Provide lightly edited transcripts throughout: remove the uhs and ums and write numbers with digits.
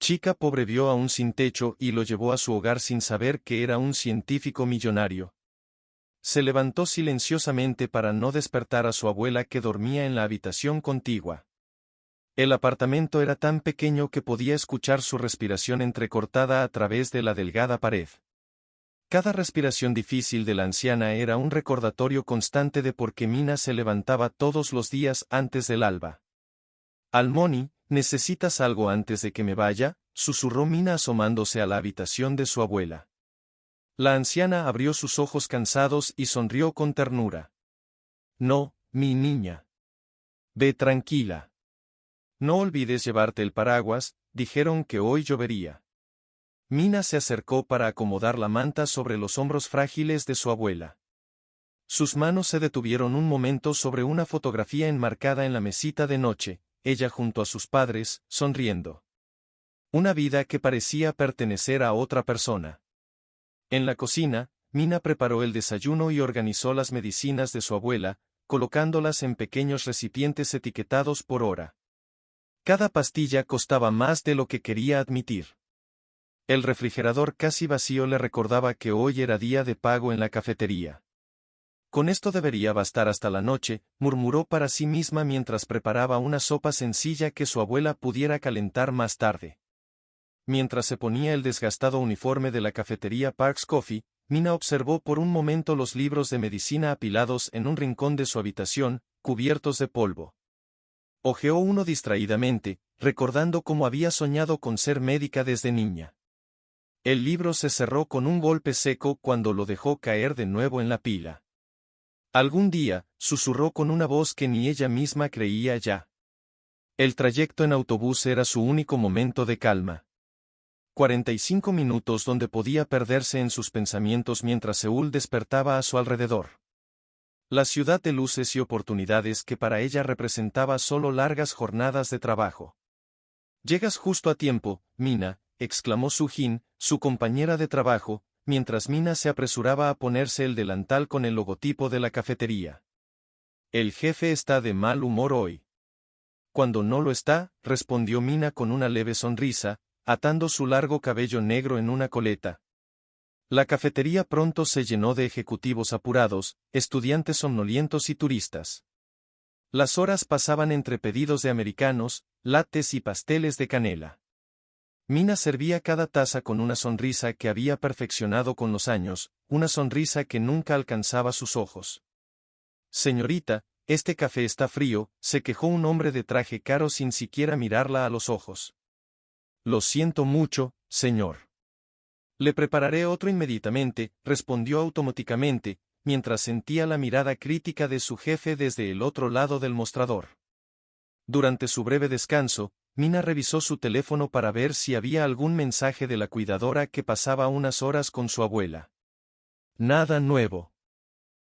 chica pobre vio a un sin techo y lo llevó a su hogar sin saber que era un científico millonario. Se levantó silenciosamente para no despertar a su abuela que dormía en la habitación contigua. El apartamento era tan pequeño que podía escuchar su respiración entrecortada a través de la delgada pared. Cada respiración difícil de la anciana era un recordatorio constante de por qué Mina se levantaba todos los días antes del alba. «Almoni, ¿necesitas algo antes de que me vaya?», susurró Mina asomándose a la habitación de su abuela. La anciana abrió sus ojos cansados y sonrió con ternura. «No, mi niña. Ve tranquila. No olvides llevarte el paraguas, dijeron que hoy llovería». Mina se acercó para acomodar la manta sobre los hombros frágiles de su abuela. Sus manos se detuvieron un momento sobre una fotografía enmarcada en la mesita de noche, ella junto a sus padres, sonriendo. Una vida que parecía pertenecer a otra persona. En la cocina, Mina preparó el desayuno y organizó las medicinas de su abuela, colocándolas en pequeños recipientes etiquetados por hora. Cada pastilla costaba más de lo que quería admitir. El refrigerador casi vacío le recordaba que hoy era día de pago en la cafetería. Con esto debería bastar hasta la noche, murmuró para sí misma mientras preparaba una sopa sencilla que su abuela pudiera calentar más tarde. Mientras se ponía el desgastado uniforme de la cafetería Parks Coffee, Mina observó por un momento los libros de medicina apilados en un rincón de su habitación, cubiertos de polvo. Hojeó uno distraídamente, recordando cómo había soñado con ser médica desde niña. El libro se cerró con un golpe seco cuando lo dejó caer de nuevo en la pila. Algún día, susurró con una voz que ni ella misma creía ya. El trayecto en autobús era su único momento de calma. 45 minutos donde podía perderse en sus pensamientos mientras Seúl despertaba a su alrededor. La ciudad de luces y oportunidades que para ella representaba solo largas jornadas de trabajo. «Llegas justo a tiempo, Mina», exclamó Soo-jin, su compañera de trabajo, mientras Mina se apresuraba a ponerse el delantal con el logotipo de la cafetería. «El jefe está de mal humor hoy». «Cuando no lo está», respondió Mina con una leve sonrisa, atando su largo cabello negro en una coleta. La cafetería pronto se llenó de ejecutivos apurados, estudiantes somnolientos y turistas. Las horas pasaban entre pedidos de americanos, lattes y pasteles de canela. Mina servía cada taza con una sonrisa que había perfeccionado con los años, una sonrisa que nunca alcanzaba sus ojos. «Señorita, este café está frío», se quejó un hombre de traje caro sin siquiera mirarla a los ojos. «Lo siento mucho, señor. Le prepararé otro inmediatamente», respondió automáticamente, mientras sentía la mirada crítica de su jefe desde el otro lado del mostrador. Durante su breve descanso, Mina revisó su teléfono para ver si había algún mensaje de la cuidadora que pasaba unas horas con su abuela. Nada nuevo.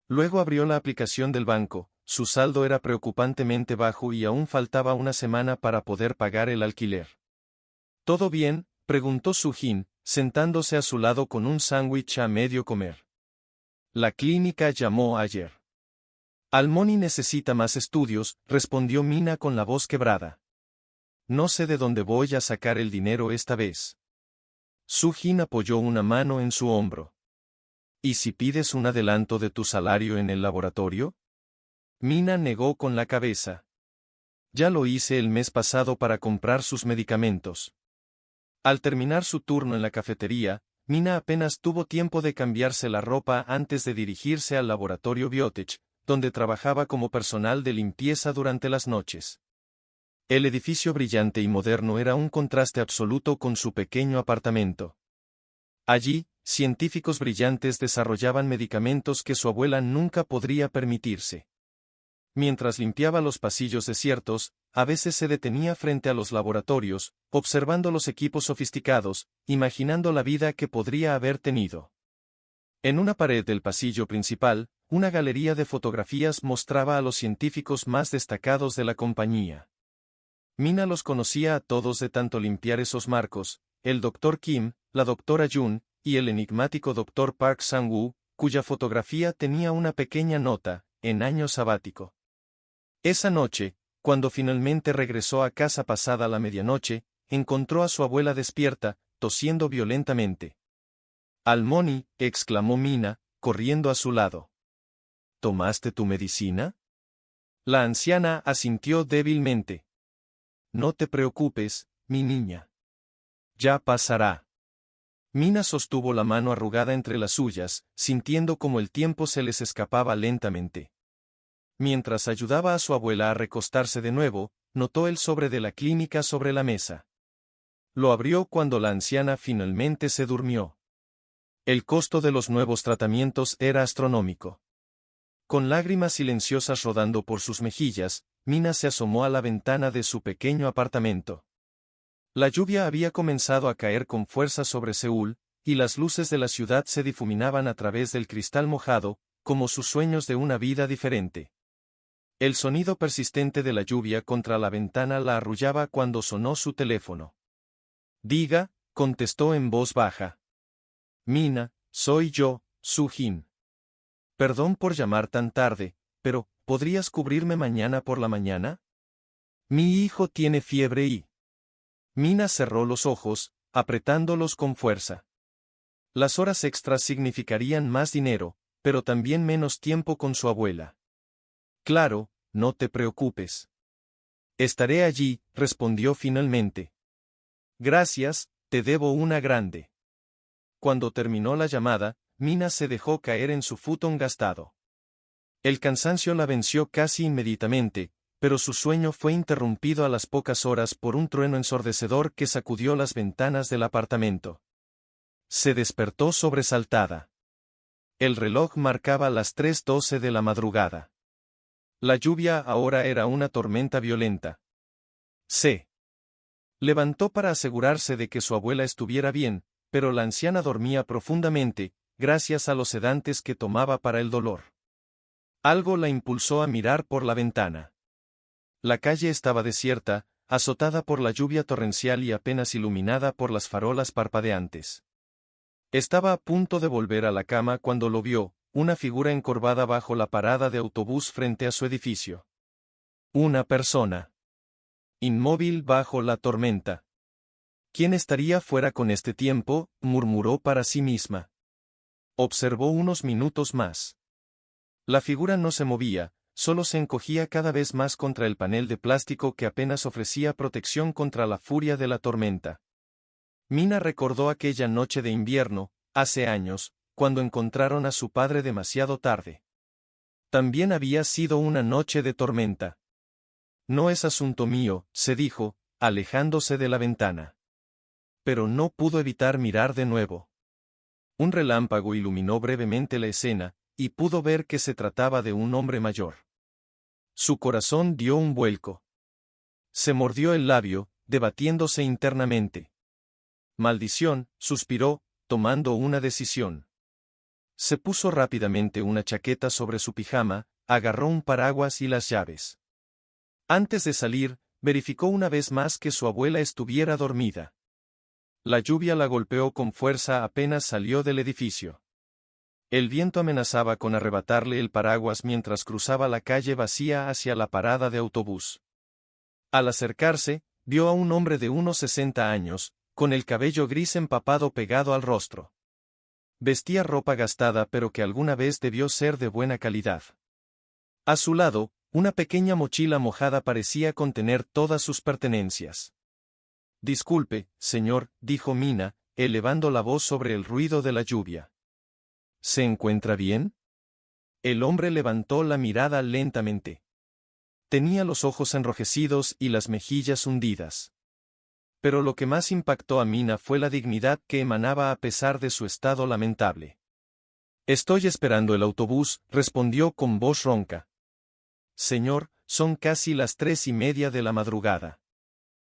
Luego abrió la aplicación del banco, su saldo era preocupantemente bajo y aún faltaba una semana para poder pagar el alquiler. «¿Todo bien?», preguntó Soo-jin, sentándose a su lado con un sándwich a medio comer. «La clínica llamó ayer». «Almoni necesita más estudios», respondió Mina con la voz quebrada. «No sé de dónde voy a sacar el dinero esta vez». Soo-jin apoyó una mano en su hombro. «¿Y si pides un adelanto de tu salario en el laboratorio?». Mina negó con la cabeza. «Ya lo hice el mes pasado para comprar sus medicamentos». Al terminar su turno en la cafetería, Mina apenas tuvo tiempo de cambiarse la ropa antes de dirigirse al laboratorio Biotech, donde trabajaba como personal de limpieza durante las noches. El edificio brillante y moderno era un contraste absoluto con su pequeño apartamento. Allí, científicos brillantes desarrollaban medicamentos que su abuela nunca podría permitirse. Mientras limpiaba los pasillos desiertos, a veces se detenía frente a los laboratorios, observando los equipos sofisticados, imaginando la vida que podría haber tenido. En una pared del pasillo principal, una galería de fotografías mostraba a los científicos más destacados de la compañía. Mina los conocía a todos de tanto limpiar esos marcos, el Dr. Kim, la Dra. Jun, y el enigmático Dr. Park Sang-woo, cuya fotografía tenía una pequeña nota, en año sabático. Esa noche, cuando finalmente regresó a casa pasada la medianoche, encontró a su abuela despierta, tosiendo violentamente. Almoni, exclamó Mina, corriendo a su lado. ¿Tomaste tu medicina? La anciana asintió débilmente. No te preocupes, mi niña. Ya pasará. Mina sostuvo la mano arrugada entre las suyas, sintiendo como el tiempo se les escapaba lentamente. Mientras ayudaba a su abuela a recostarse de nuevo, notó el sobre de la clínica sobre la mesa. Lo abrió cuando la anciana finalmente se durmió. El costo de los nuevos tratamientos era astronómico. Con lágrimas silenciosas rodando por sus mejillas, Mina se asomó a la ventana de su pequeño apartamento. La lluvia había comenzado a caer con fuerza sobre Seúl, y las luces de la ciudad se difuminaban a través del cristal mojado, como sus sueños de una vida diferente. El sonido persistente de la lluvia contra la ventana la arrullaba cuando sonó su teléfono. Diga, contestó en voz baja. Mina, soy yo, Soo-jin. Perdón por llamar tan tarde, pero, ¿podrías cubrirme mañana por la mañana? Mi hijo tiene fiebre y... Mina cerró los ojos, apretándolos con fuerza. Las horas extras significarían más dinero, pero también menos tiempo con su abuela. Claro, no te preocupes. Estaré allí, respondió finalmente. Gracias, te debo una grande. Cuando terminó la llamada, Mina se dejó caer en su futón gastado. El cansancio la venció casi inmediatamente, pero su sueño fue interrumpido a las pocas horas por un trueno ensordecedor que sacudió las ventanas del apartamento. Se despertó sobresaltada. El reloj marcaba las 3:12 de la madrugada. La lluvia ahora era una tormenta violenta. Se levantó para asegurarse de que su abuela estuviera bien, pero la anciana dormía profundamente, gracias a los sedantes que tomaba para el dolor. Algo la impulsó a mirar por la ventana. La calle estaba desierta, azotada por la lluvia torrencial y apenas iluminada por las farolas parpadeantes. Estaba a punto de volver a la cama cuando lo vio, una figura encorvada bajo la parada de autobús frente a su edificio. Una persona. Inmóvil bajo la tormenta. ¿Quién estaría fuera con este tiempo?, murmuró para sí misma. Observó unos minutos más. La figura no se movía, solo se encogía cada vez más contra el panel de plástico que apenas ofrecía protección contra la furia de la tormenta. Mina recordó aquella noche de invierno, hace años, cuando encontraron a su padre demasiado tarde. También había sido una noche de tormenta. No es asunto mío, se dijo, alejándose de la ventana. Pero no pudo evitar mirar de nuevo. Un relámpago iluminó brevemente la escena, y pudo ver que se trataba de un hombre mayor. Su corazón dio un vuelco. Se mordió el labio, debatiéndose internamente. Maldición, suspiró, tomando una decisión. Se puso rápidamente una chaqueta sobre su pijama, agarró un paraguas y las llaves. Antes de salir, verificó una vez más que su abuela estuviera dormida. La lluvia la golpeó con fuerza apenas salió del edificio. El viento amenazaba con arrebatarle el paraguas mientras cruzaba la calle vacía hacia la parada de autobús. Al acercarse, vio a un hombre de unos 60 años, con el cabello gris empapado pegado al rostro. Vestía ropa gastada pero que alguna vez debió ser de buena calidad. A su lado, una pequeña mochila mojada parecía contener todas sus pertenencias. Disculpe, señor, dijo Mina, elevando la voz sobre el ruido de la lluvia. ¿Se encuentra bien? El hombre levantó la mirada lentamente. Tenía los ojos enrojecidos y las mejillas hundidas. Pero lo que más impactó a Mina fue la dignidad que emanaba a pesar de su estado lamentable. Estoy esperando el autobús, respondió con voz ronca. Señor, son casi las 3:30 de la madrugada.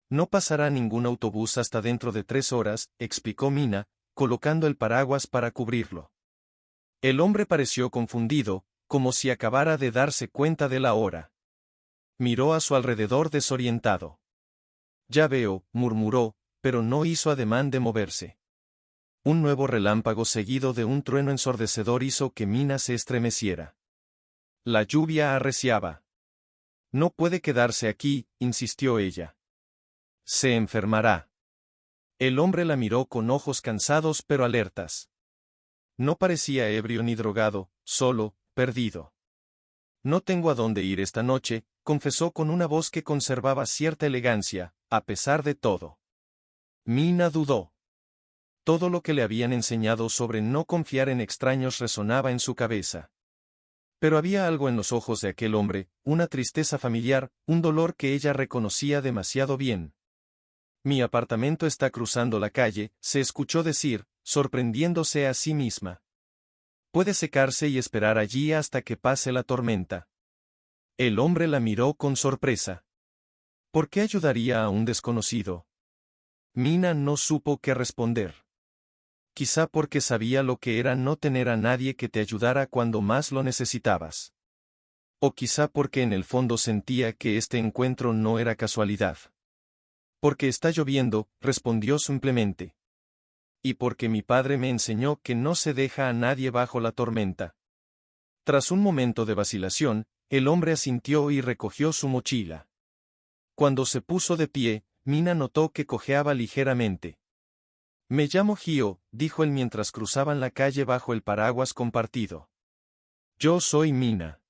No pasará ningún autobús hasta dentro de 3 horas, explicó Mina, colocando el paraguas para cubrirlo. El hombre pareció confundido, como si acabara de darse cuenta de la hora. Miró a su alrededor desorientado. Ya veo, murmuró, pero no hizo ademán de moverse. Un nuevo relámpago seguido de un trueno ensordecedor hizo que Mina se estremeciera. La lluvia arreciaba. No puede quedarse aquí, insistió ella. Se enfermará. El hombre la miró con ojos cansados pero alertas. No parecía ebrio ni drogado, solo, perdido. No tengo a dónde ir esta noche, confesó con una voz que conservaba cierta elegancia, a pesar de todo. Mina dudó. Todo lo que le habían enseñado sobre no confiar en extraños resonaba en su cabeza. Pero había algo en los ojos de aquel hombre, una tristeza familiar, un dolor que ella reconocía demasiado bien. Mi apartamento está cruzando la calle, se escuchó decir, sorprendiéndose a sí misma. Puede secarse y esperar allí hasta que pase la tormenta. El hombre la miró con sorpresa. ¿Por qué ayudaría a un desconocido? Mina no supo qué responder. Quizá porque sabía lo que era no tener a nadie que te ayudara cuando más lo necesitabas. O quizá porque en el fondo sentía que este encuentro no era casualidad. Porque está lloviendo, respondió simplemente. Y porque mi padre me enseñó que no se deja a nadie bajo la tormenta. Tras un momento de vacilación, el hombre asintió y recogió su mochila. Cuando se puso de pie, Mina notó que cojeaba ligeramente. Me llamo Gio, dijo él mientras cruzaban la calle bajo el paraguas compartido. Yo soy Mina.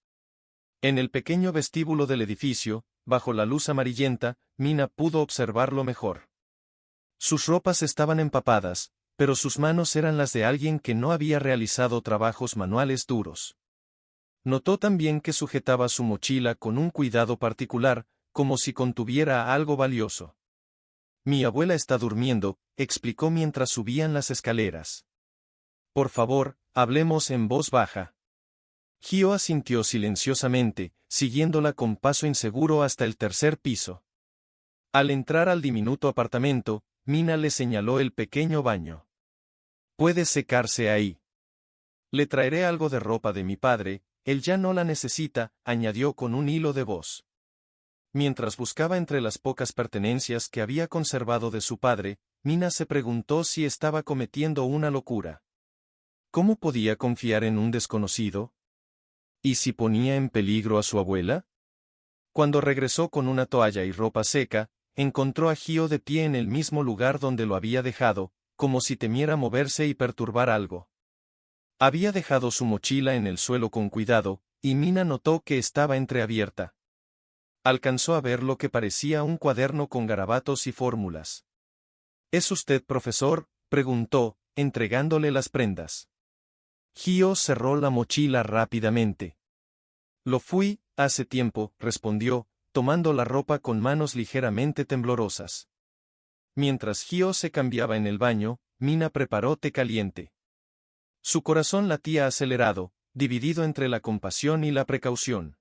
En el pequeño vestíbulo del edificio, bajo la luz amarillenta, Mina pudo observarlo mejor. Sus ropas estaban empapadas, pero sus manos eran las de alguien que no había realizado trabajos manuales duros. Notó también que sujetaba su mochila con un cuidado particular, como si contuviera algo valioso. Mi abuela está durmiendo, explicó mientras subían las escaleras. Por favor, hablemos en voz baja. Gio asintió silenciosamente, siguiéndola con paso inseguro hasta el tercer piso. Al entrar al diminuto apartamento, Mina le señaló el pequeño baño. Puede secarse ahí. Le traeré algo de ropa de mi padre, él ya no la necesita, añadió con un hilo de voz. Mientras buscaba entre las pocas pertenencias que había conservado de su padre, Mina se preguntó si estaba cometiendo una locura. ¿Cómo podía confiar en un desconocido? ¿Y si ponía en peligro a su abuela? Cuando regresó con una toalla y ropa seca, encontró a Gio de pie en el mismo lugar donde lo había dejado, como si temiera moverse y perturbar algo. Había dejado su mochila en el suelo con cuidado, y Mina notó que estaba entreabierta. Alcanzó a ver lo que parecía un cuaderno con garabatos y fórmulas. ¿Es usted profesor?, preguntó, entregándole las prendas. Gio cerró la mochila rápidamente. Lo fui, hace tiempo, respondió, tomando la ropa con manos ligeramente temblorosas. Mientras Gio se cambiaba en el baño, Mina preparó té caliente. Su corazón latía acelerado, dividido entre la compasión y la precaución.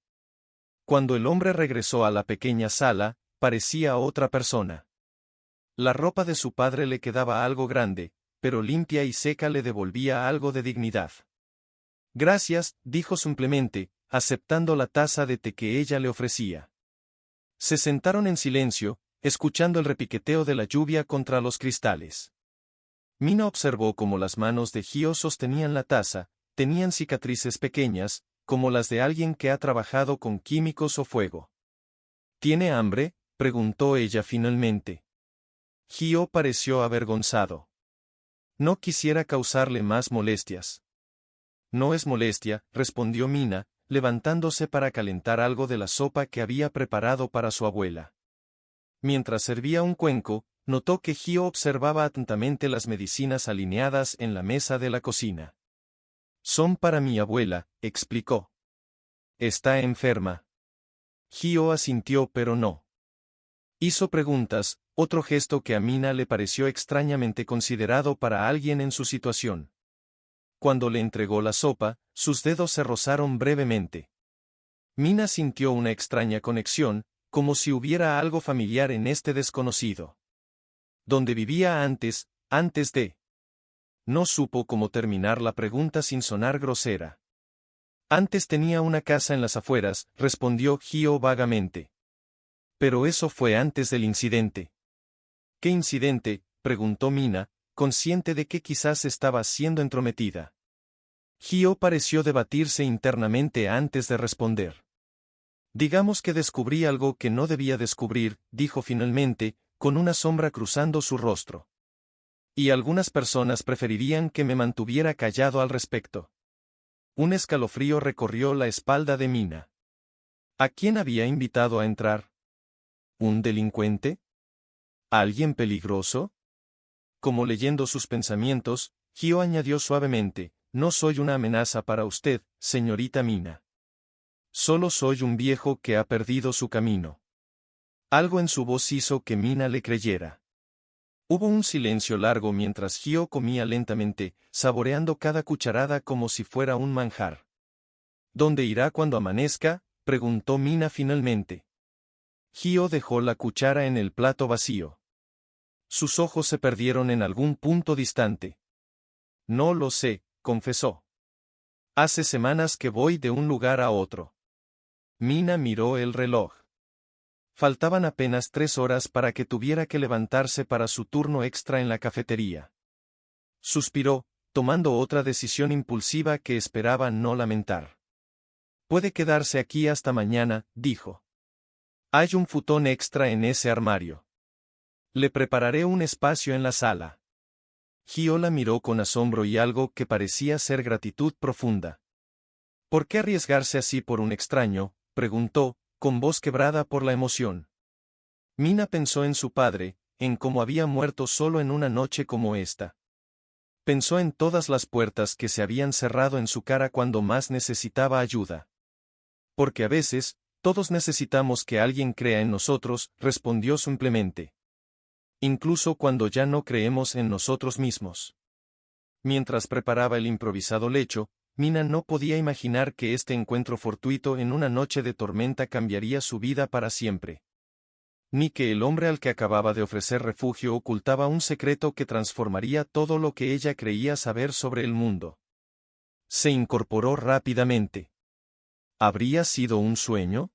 Cuando el hombre regresó a la pequeña sala, parecía otra persona. La ropa de su padre le quedaba algo grande, pero limpia y seca le devolvía algo de dignidad. Gracias, dijo simplemente, aceptando la taza de té que ella le ofrecía. Se sentaron en silencio, escuchando el repiqueteo de la lluvia contra los cristales. Mina observó cómo las manos de Gio sostenían la taza, tenían cicatrices pequeñas, como las de alguien que ha trabajado con químicos o fuego. ¿Tiene hambre?, preguntó ella finalmente. Gio pareció avergonzado. No quisiera causarle más molestias. No es molestia, respondió Mina, levantándose para calentar algo de la sopa que había preparado para su abuela. Mientras servía un cuenco, notó que Gio observaba atentamente las medicinas alineadas en la mesa de la cocina. Son para mi abuela, explicó. Está enferma. Gio asintió pero no. Hizo preguntas, otro gesto que a Mina le pareció extrañamente considerado para alguien en su situación. Cuando le entregó la sopa, sus dedos se rozaron brevemente. Mina sintió una extraña conexión, como si hubiera algo familiar en este desconocido. ¿Dónde vivía antes de? No supo cómo terminar la pregunta sin sonar grosera. Antes tenía una casa en las afueras, respondió Gio vagamente. Pero eso fue antes del incidente. ¿Qué incidente?, preguntó Mina, consciente de que quizás estaba siendo entrometida. Gio pareció debatirse internamente antes de responder. Digamos que descubrí algo que no debía descubrir, dijo finalmente, con una sombra cruzando su rostro. Y algunas personas preferirían que me mantuviera callado al respecto. Un escalofrío recorrió la espalda de Mina. ¿A quién había invitado a entrar? ¿Un delincuente? ¿Alguien peligroso? Como leyendo sus pensamientos, Hio añadió suavemente, no soy una amenaza para usted, señorita Mina. Solo soy un viejo que ha perdido su camino. Algo en su voz hizo que Mina le creyera. Hubo un silencio largo mientras Hio comía lentamente, saboreando cada cucharada como si fuera un manjar. ¿Dónde irá cuando amanezca?, preguntó Mina finalmente. Hio dejó la cuchara en el plato vacío. Sus ojos se perdieron en algún punto distante. No lo sé, confesó. Hace semanas que voy de un lugar a otro. Mina miró el reloj. Faltaban apenas 3 horas para que tuviera que levantarse para su turno extra en la cafetería. Suspiró, tomando otra decisión impulsiva que esperaba no lamentar. Puede quedarse aquí hasta mañana, dijo. Hay un futón extra en ese armario. Le prepararé un espacio en la sala. Hio la miró con asombro y algo que parecía ser gratitud profunda. ¿Por qué arriesgarse así por un extraño?, preguntó, con voz quebrada por la emoción. Mina pensó en su padre, en cómo había muerto solo en una noche como esta. Pensó en todas las puertas que se habían cerrado en su cara cuando más necesitaba ayuda. Porque a veces, todos necesitamos que alguien crea en nosotros, respondió simplemente. Incluso cuando ya no creemos en nosotros mismos. Mientras preparaba el improvisado lecho, Mina no podía imaginar que este encuentro fortuito en una noche de tormenta cambiaría su vida para siempre. Ni que el hombre al que acababa de ofrecer refugio ocultaba un secreto que transformaría todo lo que ella creía saber sobre el mundo. Se incorporó rápidamente. ¿Habría sido un sueño?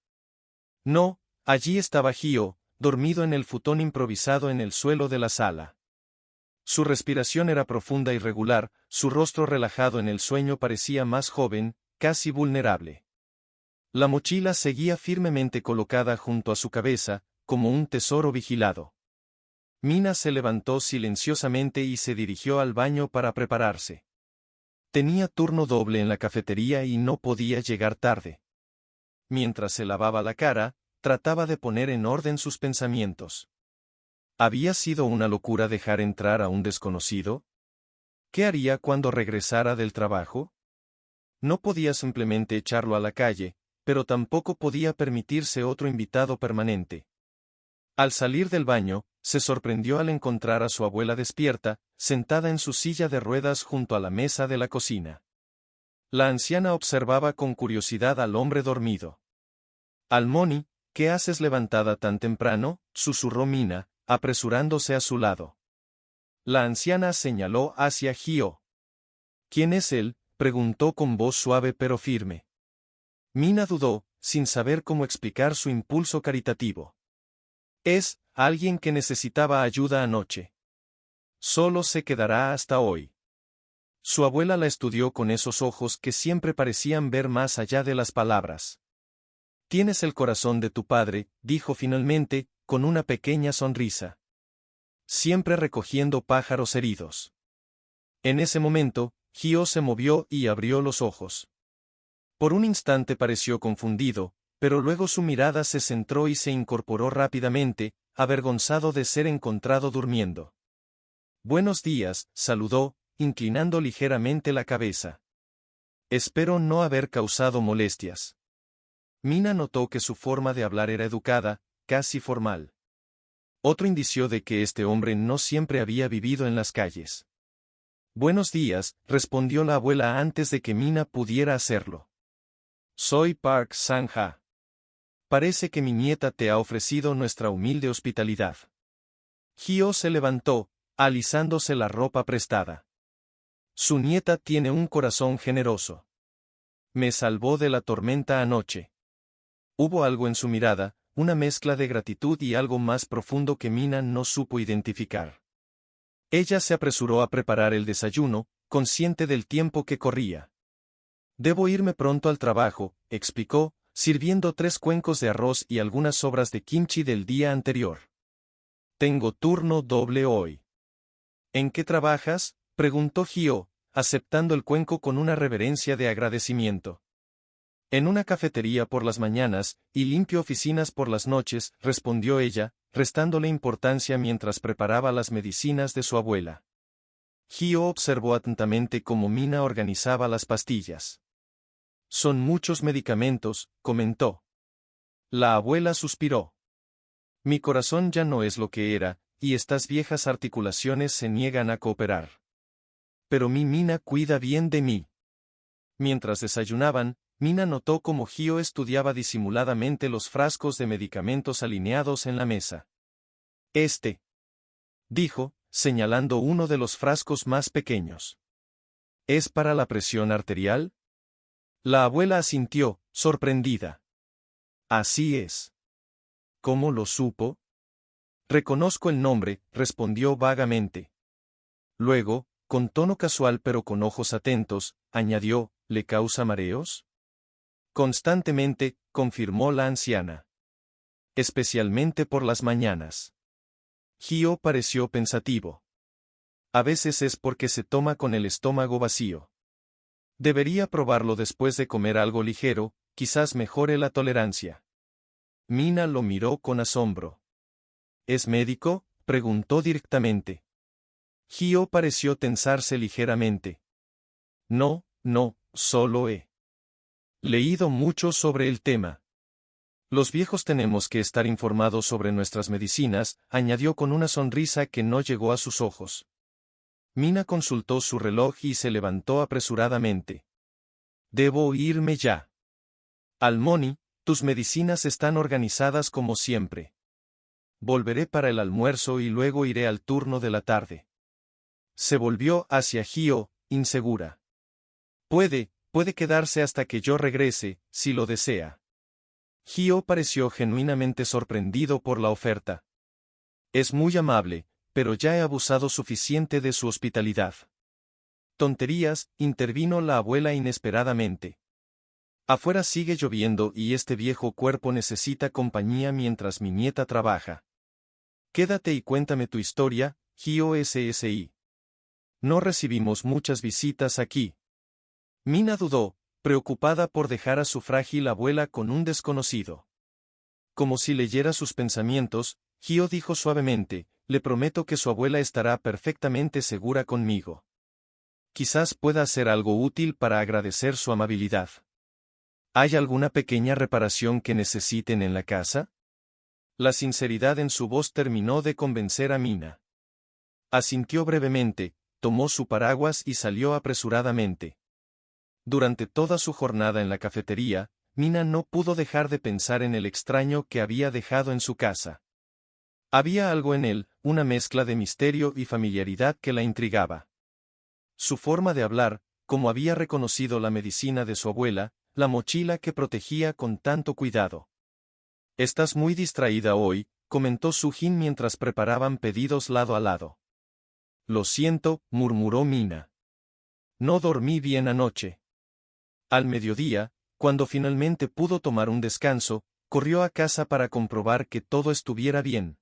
No, allí estaba Hio, dormido en el futón improvisado en el suelo de la sala. Su respiración era profunda y regular, su rostro relajado en el sueño parecía más joven, casi vulnerable. La mochila seguía firmemente colocada junto a su cabeza, como un tesoro vigilado. Mina se levantó silenciosamente y se dirigió al baño para prepararse. Tenía turno doble en la cafetería y no podía llegar tarde. Mientras se lavaba la cara, trataba de poner en orden sus pensamientos. ¿Había sido una locura dejar entrar a un desconocido? ¿Qué haría cuando regresara del trabajo? No podía simplemente echarlo a la calle, pero tampoco podía permitirse otro invitado permanente. Al salir del baño, se sorprendió al encontrar a su abuela despierta, sentada en su silla de ruedas junto a la mesa de la cocina. La anciana observaba con curiosidad al hombre dormido. Almoni, ¿qué haces levantada tan temprano?, susurró Mina, apresurándose a su lado. La anciana señaló hacia Hio. ¿Quién es él?, preguntó con voz suave pero firme. Mina dudó, sin saber cómo explicar su impulso caritativo. Es alguien que necesitaba ayuda anoche. Solo se quedará hasta hoy. Su abuela la estudió con esos ojos que siempre parecían ver más allá de las palabras. Tienes el corazón de tu padre, dijo finalmente, con una pequeña sonrisa. Siempre recogiendo pájaros heridos. En ese momento, Hio se movió y abrió los ojos. Por un instante pareció confundido, pero luego su mirada se centró y se incorporó rápidamente, avergonzado de ser encontrado durmiendo. Buenos días, saludó, inclinando ligeramente la cabeza. Espero no haber causado molestias. Mina notó que su forma de hablar era educada, casi formal. Otro indicio de que este hombre no siempre había vivido en las calles. Buenos días, respondió la abuela antes de que Mina pudiera hacerlo. Soy Park Sang-ha. Parece que mi nieta te ha ofrecido nuestra humilde hospitalidad. Hio se levantó, alisándose la ropa prestada. Su nieta tiene un corazón generoso. Me salvó de la tormenta anoche. Hubo algo en su mirada, una mezcla de gratitud y algo más profundo que Mina no supo identificar. Ella se apresuró a preparar el desayuno, consciente del tiempo que corría. Debo irme pronto al trabajo, explicó, sirviendo 3 cuencos de arroz y algunas sobras de kimchi del día anterior. Tengo turno doble hoy. ¿En qué trabajas?, preguntó Gio, aceptando el cuenco con una reverencia de agradecimiento. En una cafetería por las mañanas, y limpio oficinas por las noches, respondió ella, restándole importancia mientras preparaba las medicinas de su abuela. Gio observó atentamente cómo Mina organizaba las pastillas. Son muchos medicamentos, comentó. La abuela suspiró. Mi corazón ya no es lo que era, y estas viejas articulaciones se niegan a cooperar. Pero mi Mina cuida bien de mí. Mientras desayunaban, Mina notó cómo Gio estudiaba disimuladamente los frascos de medicamentos alineados en la mesa. Dijo, señalando uno de los frascos más pequeños. ¿Es para la presión arterial? La abuela asintió, sorprendida. Así es. ¿Cómo lo supo? Reconozco el nombre, respondió vagamente. Luego, con tono casual pero con ojos atentos, añadió, ¿le causa mareos? Constantemente, confirmó la anciana. Especialmente por las mañanas. Gio pareció pensativo. A veces es porque se toma con el estómago vacío. Debería probarlo después de comer algo ligero, quizás mejore la tolerancia. Mina lo miró con asombro. ¿Es médico?, preguntó directamente. Gio pareció tensarse ligeramente. No, solo he leído mucho sobre el tema. Los viejos tenemos que estar informados sobre nuestras medicinas, añadió con una sonrisa que no llegó a sus ojos. Mina consultó su reloj y se levantó apresuradamente. Debo irme ya. Almoni, tus medicinas están organizadas como siempre. Volveré para el almuerzo y luego iré al turno de la tarde. Se volvió hacia Gio, insegura. Puede quedarse hasta que yo regrese, si lo desea. Gio pareció genuinamente sorprendido por la oferta. Es muy amable, pero ya he abusado suficiente de su hospitalidad. Tonterías, intervino la abuela inesperadamente. Afuera sigue lloviendo y este viejo cuerpo necesita compañía mientras mi nieta trabaja. Quédate y cuéntame tu historia, Gio SSI. No recibimos muchas visitas aquí. Mina dudó, preocupada por dejar a su frágil abuela con un desconocido. Como si leyera sus pensamientos, Gio dijo suavemente, le prometo que su abuela estará perfectamente segura conmigo. Quizás pueda hacer algo útil para agradecer su amabilidad. ¿Hay alguna pequeña reparación que necesiten en la casa? La sinceridad en su voz terminó de convencer a Mina. Asintió brevemente, tomó su paraguas y salió apresuradamente. Durante toda su jornada en la cafetería, Mina no pudo dejar de pensar en el extraño que había dejado en su casa. Había algo en él, una mezcla de misterio y familiaridad que la intrigaba. Su forma de hablar, como había reconocido la medicina de su abuela, la mochila que protegía con tanto cuidado. «Estás muy distraída hoy», comentó Sujin mientras preparaban pedidos lado a lado. «Lo siento», murmuró Mina. «No dormí bien anoche». Al mediodía, cuando finalmente pudo tomar un descanso, corrió a casa para comprobar que todo estuviera bien.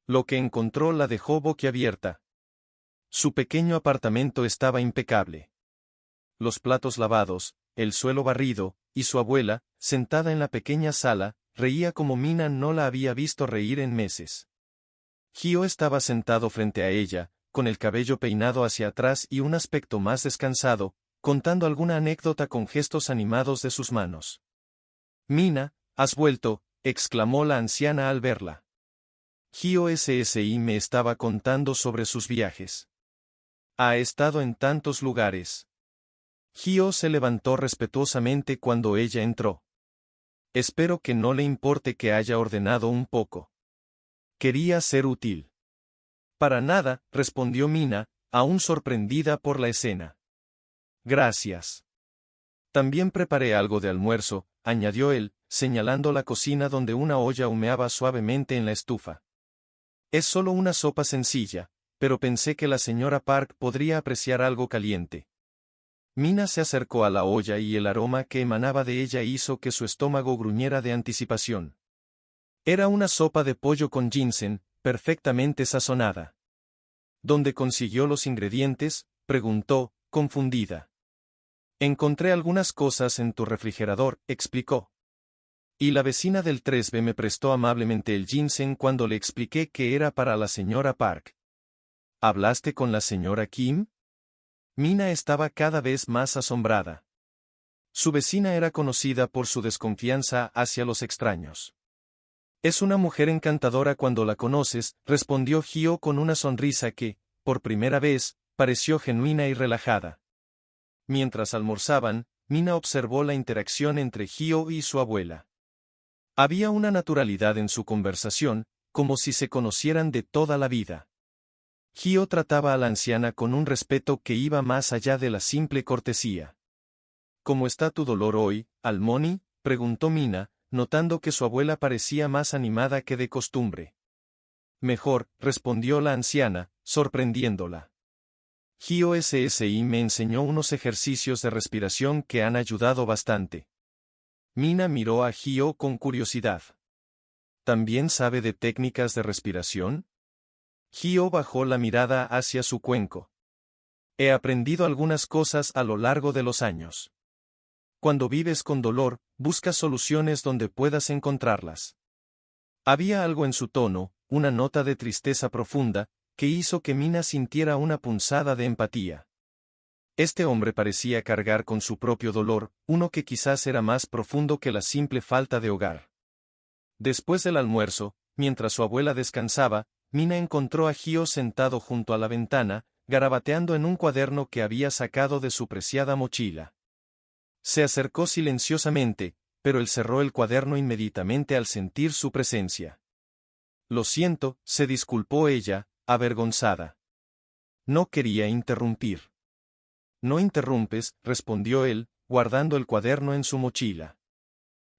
Lo que encontró la dejó boquiabierta. Su pequeño apartamento estaba impecable. Los platos lavados, el suelo barrido, y su abuela, sentada en la pequeña sala, reía como Mina no la había visto reír en meses. Gio estaba sentado frente a ella, con el cabello peinado hacia atrás y un aspecto más descansado, contando alguna anécdota con gestos animados de sus manos. «Mina, has vuelto», exclamó la anciana al verla. Gio SSI me estaba contando sobre sus viajes. Ha estado en tantos lugares. Gio se levantó respetuosamente cuando ella entró. Espero que no le importe que haya ordenado un poco. Quería ser útil. Para nada, respondió Mina, aún sorprendida por la escena. Gracias. También preparé algo de almuerzo, añadió él, señalando la cocina donde una olla humeaba suavemente en la estufa. Es solo una sopa sencilla, pero pensé que la señora Park podría apreciar algo caliente. Mina se acercó a la olla y el aroma que emanaba de ella hizo que su estómago gruñera de anticipación. Era una sopa de pollo con ginseng, perfectamente sazonada. ¿Dónde consiguió los ingredientes?, preguntó, confundida. Encontré algunas cosas en tu refrigerador, explicó. Y la vecina del 3B me prestó amablemente el ginseng cuando le expliqué que era para la señora Park. ¿Hablaste con la señora Kim? Mina estaba cada vez más asombrada. Su vecina era conocida por su desconfianza hacia los extraños. Es una mujer encantadora cuando la conoces, respondió Gio con una sonrisa que, por primera vez, pareció genuina y relajada. Mientras almorzaban, Mina observó la interacción entre Gio y su abuela. Había una naturalidad en su conversación, como si se conocieran de toda la vida. Gio trataba a la anciana con un respeto que iba más allá de la simple cortesía. ¿Cómo está tu dolor hoy, Almoni?, preguntó Mina, notando que su abuela parecía más animada que de costumbre. Mejor, respondió la anciana, sorprendiéndola. Gio SSI me enseñó unos ejercicios de respiración que han ayudado bastante. Mina miró a Gio con curiosidad. ¿También sabe de técnicas de respiración? Gio bajó la mirada hacia su cuenco. He aprendido algunas cosas a lo largo de los años. Cuando vives con dolor, busca soluciones donde puedas encontrarlas. Había algo en su tono, una nota de tristeza profunda, que hizo que Mina sintiera una punzada de empatía. Este hombre parecía cargar con su propio dolor, uno que quizás era más profundo que la simple falta de hogar. Después del almuerzo, mientras su abuela descansaba, Mina encontró a Gio sentado junto a la ventana, garabateando en un cuaderno que había sacado de su preciada mochila. Se acercó silenciosamente, pero él cerró el cuaderno inmediatamente al sentir su presencia. Lo siento, se disculpó ella, avergonzada. No quería interrumpir. No interrumpes, respondió él, guardando el cuaderno en su mochila.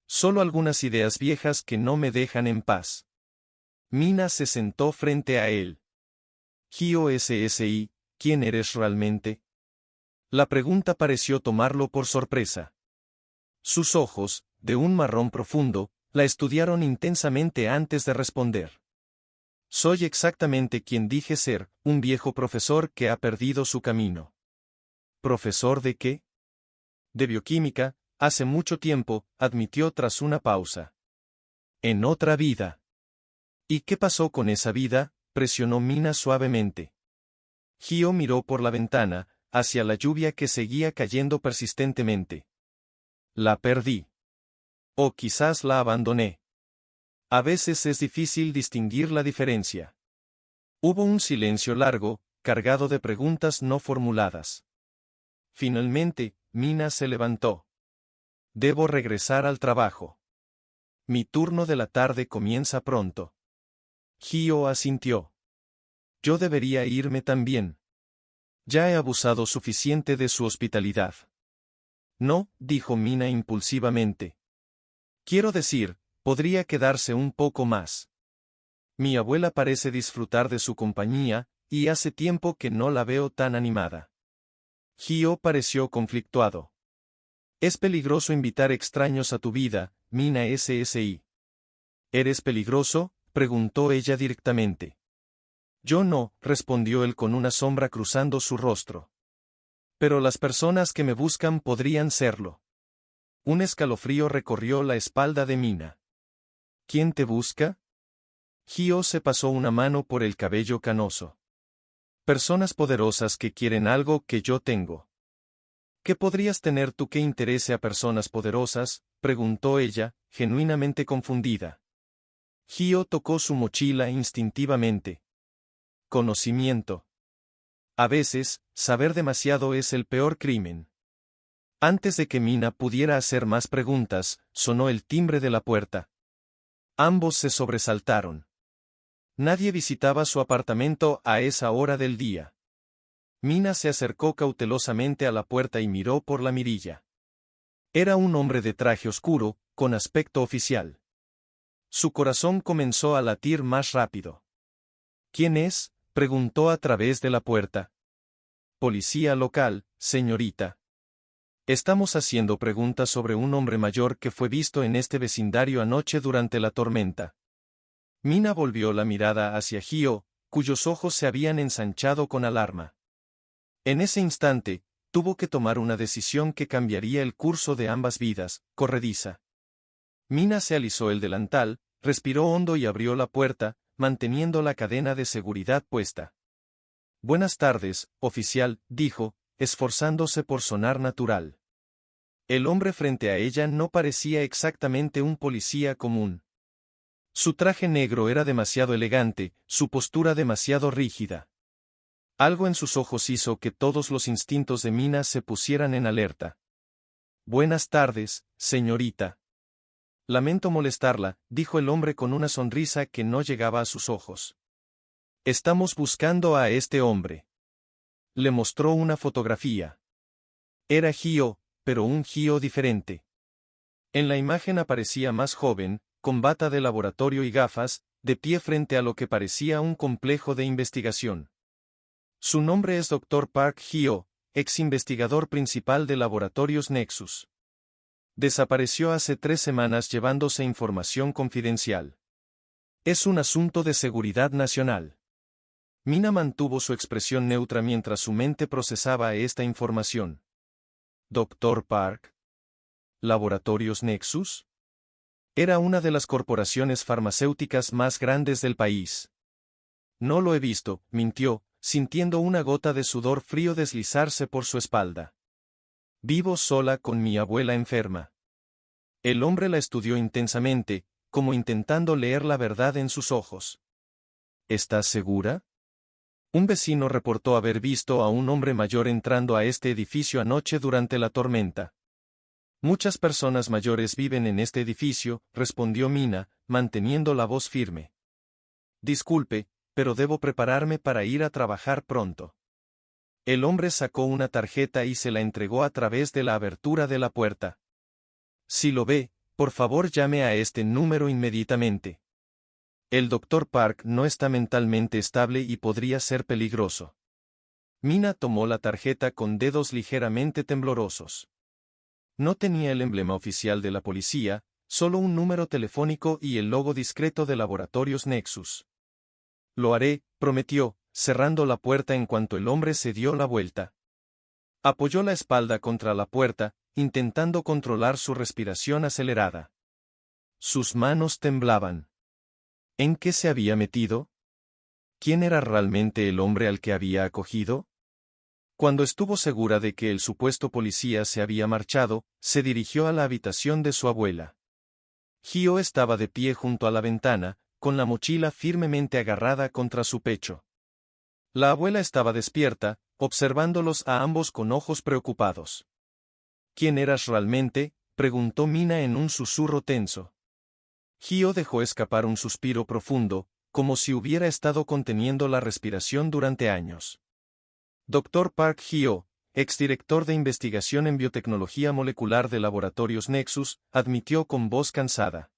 Solo algunas ideas viejas que no me dejan en paz. Mina se sentó frente a él. Gio SSI, ¿quién eres realmente? La pregunta pareció tomarlo por sorpresa. Sus ojos, de un marrón profundo, la estudiaron intensamente antes de responder. Soy exactamente quien dije ser, un viejo profesor que ha perdido su camino. ¿Profesor de qué? De bioquímica, hace mucho tiempo, admitió tras una pausa. En otra vida. ¿Y qué pasó con esa vida?, presionó Mina suavemente. Gio miró por la ventana, hacia la lluvia que seguía cayendo persistentemente. La perdí. O quizás la abandoné. A veces es difícil distinguir la diferencia. Hubo un silencio largo, cargado de preguntas no formuladas. Finalmente, Mina se levantó. Debo regresar al trabajo. Mi turno de la tarde comienza pronto. Gio asintió. Yo debería irme también. Ya he abusado suficiente de su hospitalidad. No, dijo Mina impulsivamente. Quiero decir, podría quedarse un poco más. Mi abuela parece disfrutar de su compañía, y hace tiempo que no la veo tan animada. Gio pareció conflictuado. Es peligroso invitar extraños a tu vida, Mina SSI. ¿Eres peligroso?, preguntó ella directamente. Yo no, respondió él con una sombra cruzando su rostro. Pero las personas que me buscan podrían serlo. Un escalofrío recorrió la espalda de Mina. ¿Quién te busca? Gio se pasó una mano por el cabello canoso. Personas poderosas que quieren algo que yo tengo. ¿Qué podrías tener tú que interese a personas poderosas?, preguntó ella, genuinamente confundida. Gio tocó su mochila instintivamente. Conocimiento. A veces, saber demasiado es el peor crimen. Antes de que Mina pudiera hacer más preguntas, sonó el timbre de la puerta. Ambos se sobresaltaron. Nadie visitaba su apartamento a esa hora del día. Mina se acercó cautelosamente a la puerta y miró por la mirilla. Era un hombre de traje oscuro, con aspecto oficial. Su corazón comenzó a latir más rápido. ¿Quién es?, preguntó a través de la puerta. Policía local, señorita. Estamos haciendo preguntas sobre un hombre mayor que fue visto en este vecindario anoche durante la tormenta. Mina volvió la mirada hacia Hio, cuyos ojos se habían ensanchado con alarma. En ese instante, tuvo que tomar una decisión que cambiaría el curso de ambas vidas, corrediza. Mina se alisó el delantal, respiró hondo y abrió la puerta, manteniendo la cadena de seguridad puesta. «Buenas tardes, oficial», dijo, esforzándose por sonar natural. El hombre frente a ella no parecía exactamente un policía común. Su traje negro era demasiado elegante, su postura demasiado rígida. Algo en sus ojos hizo que todos los instintos de Mina se pusieran en alerta. «Buenas tardes, señorita». «Lamento molestarla», dijo el hombre con una sonrisa que no llegaba a sus ojos. «Estamos buscando a este hombre». Le mostró una fotografía. Era Hio, pero un Hio diferente. En la imagen aparecía más joven, con bata de laboratorio y gafas, de pie frente a lo que parecía un complejo de investigación. Su nombre es Dr. Park Hio, ex investigador principal de Laboratorios Nexus. Desapareció hace 3 semanas llevándose información confidencial. Es un asunto de seguridad nacional. Mina mantuvo su expresión neutra mientras su mente procesaba esta información. ¿Dr. Park? ¿Laboratorios Nexus? Era una de las corporaciones farmacéuticas más grandes del país. No lo he visto, mintió, sintiendo una gota de sudor frío deslizarse por su espalda. Vivo sola con mi abuela enferma. El hombre la estudió intensamente, como intentando leer la verdad en sus ojos. ¿Estás segura? Un vecino reportó haber visto a un hombre mayor entrando a este edificio anoche durante la tormenta. Muchas personas mayores viven en este edificio, respondió Mina, manteniendo la voz firme. Disculpe, pero debo prepararme para ir a trabajar pronto. El hombre sacó una tarjeta y se la entregó a través de la abertura de la puerta. Si lo ve, por favor llame a este número inmediatamente. El Dr. Park no está mentalmente estable y podría ser peligroso. Mina tomó la tarjeta con dedos ligeramente temblorosos. No tenía el emblema oficial de la policía, solo un número telefónico y el logo discreto de Laboratorios Nexus. Lo haré, prometió, cerrando la puerta en cuanto el hombre se dio la vuelta. Apoyó la espalda contra la puerta, intentando controlar su respiración acelerada. Sus manos temblaban. ¿En qué se había metido? ¿Quién era realmente el hombre al que había acogido? Cuando estuvo segura de que el supuesto policía se había marchado, se dirigió a la habitación de su abuela. Hio estaba de pie junto a la ventana, con la mochila firmemente agarrada contra su pecho. La abuela estaba despierta, observándolos a ambos con ojos preocupados. ¿Quién eras realmente?, preguntó Mina en un susurro tenso. Hio dejó escapar un suspiro profundo, como si hubiera estado conteniendo la respiración durante años. Dr. Park Hio, exdirector de investigación en biotecnología molecular de Laboratorios Nexus, admitió con voz cansada.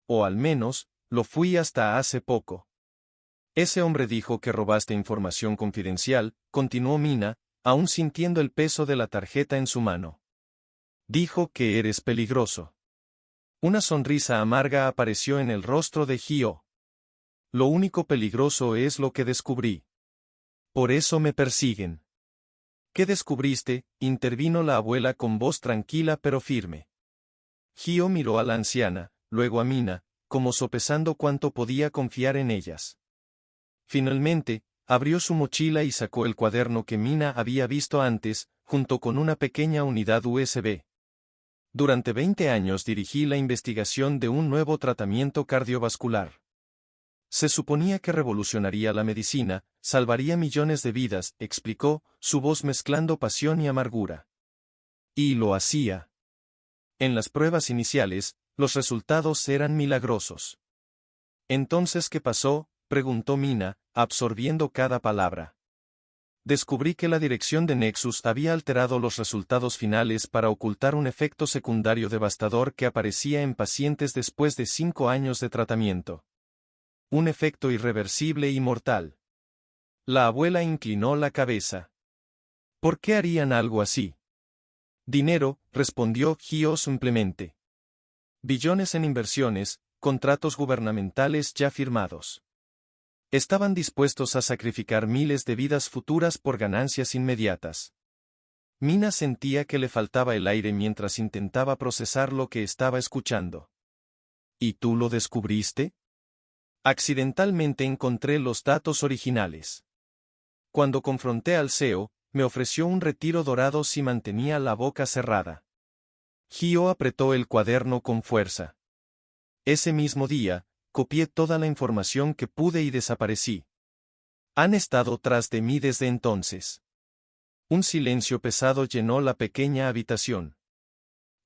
O al menos, lo fui hasta hace poco. Ese hombre dijo que robaste información confidencial, continuó Mina, aún sintiendo el peso de la tarjeta en su mano. Dijo que eres peligroso. Una sonrisa amarga apareció en el rostro de Hio. Lo único peligroso es lo que descubrí. Por eso me persiguen. ¿Qué descubriste?, intervino la abuela con voz tranquila pero firme. Hio miró a la anciana, luego a Mina, como sopesando cuánto podía confiar en ellas. Finalmente, abrió su mochila y sacó el cuaderno que Mina había visto antes, junto con una pequeña unidad USB. Durante 20 años dirigí la investigación de un nuevo tratamiento cardiovascular. Se suponía que revolucionaría la medicina, salvaría millones de vidas, explicó, su voz mezclando pasión y amargura. Y lo hacía. En las pruebas iniciales, los resultados eran milagrosos. ¿Entonces qué pasó?, preguntó Mina, absorbiendo cada palabra. Descubrí que la dirección de Nexus había alterado los resultados finales para ocultar un efecto secundario devastador que aparecía en pacientes después de 5 años de tratamiento. Un efecto irreversible y mortal. La abuela inclinó la cabeza. ¿Por qué harían algo así? Dinero, respondió Hio simplemente. Billones en inversiones, contratos gubernamentales ya firmados. Estaban dispuestos a sacrificar miles de vidas futuras por ganancias inmediatas. Mina sentía que le faltaba el aire mientras intentaba procesar lo que estaba escuchando. ¿Y tú lo descubriste? Accidentalmente encontré los datos originales. Cuando confronté al CEO, me ofreció un retiro dorado si mantenía la boca cerrada. Hio apretó el cuaderno con fuerza. Ese mismo día, copié toda la información que pude y desaparecí. Han estado tras de mí desde entonces. Un silencio pesado llenó la pequeña habitación.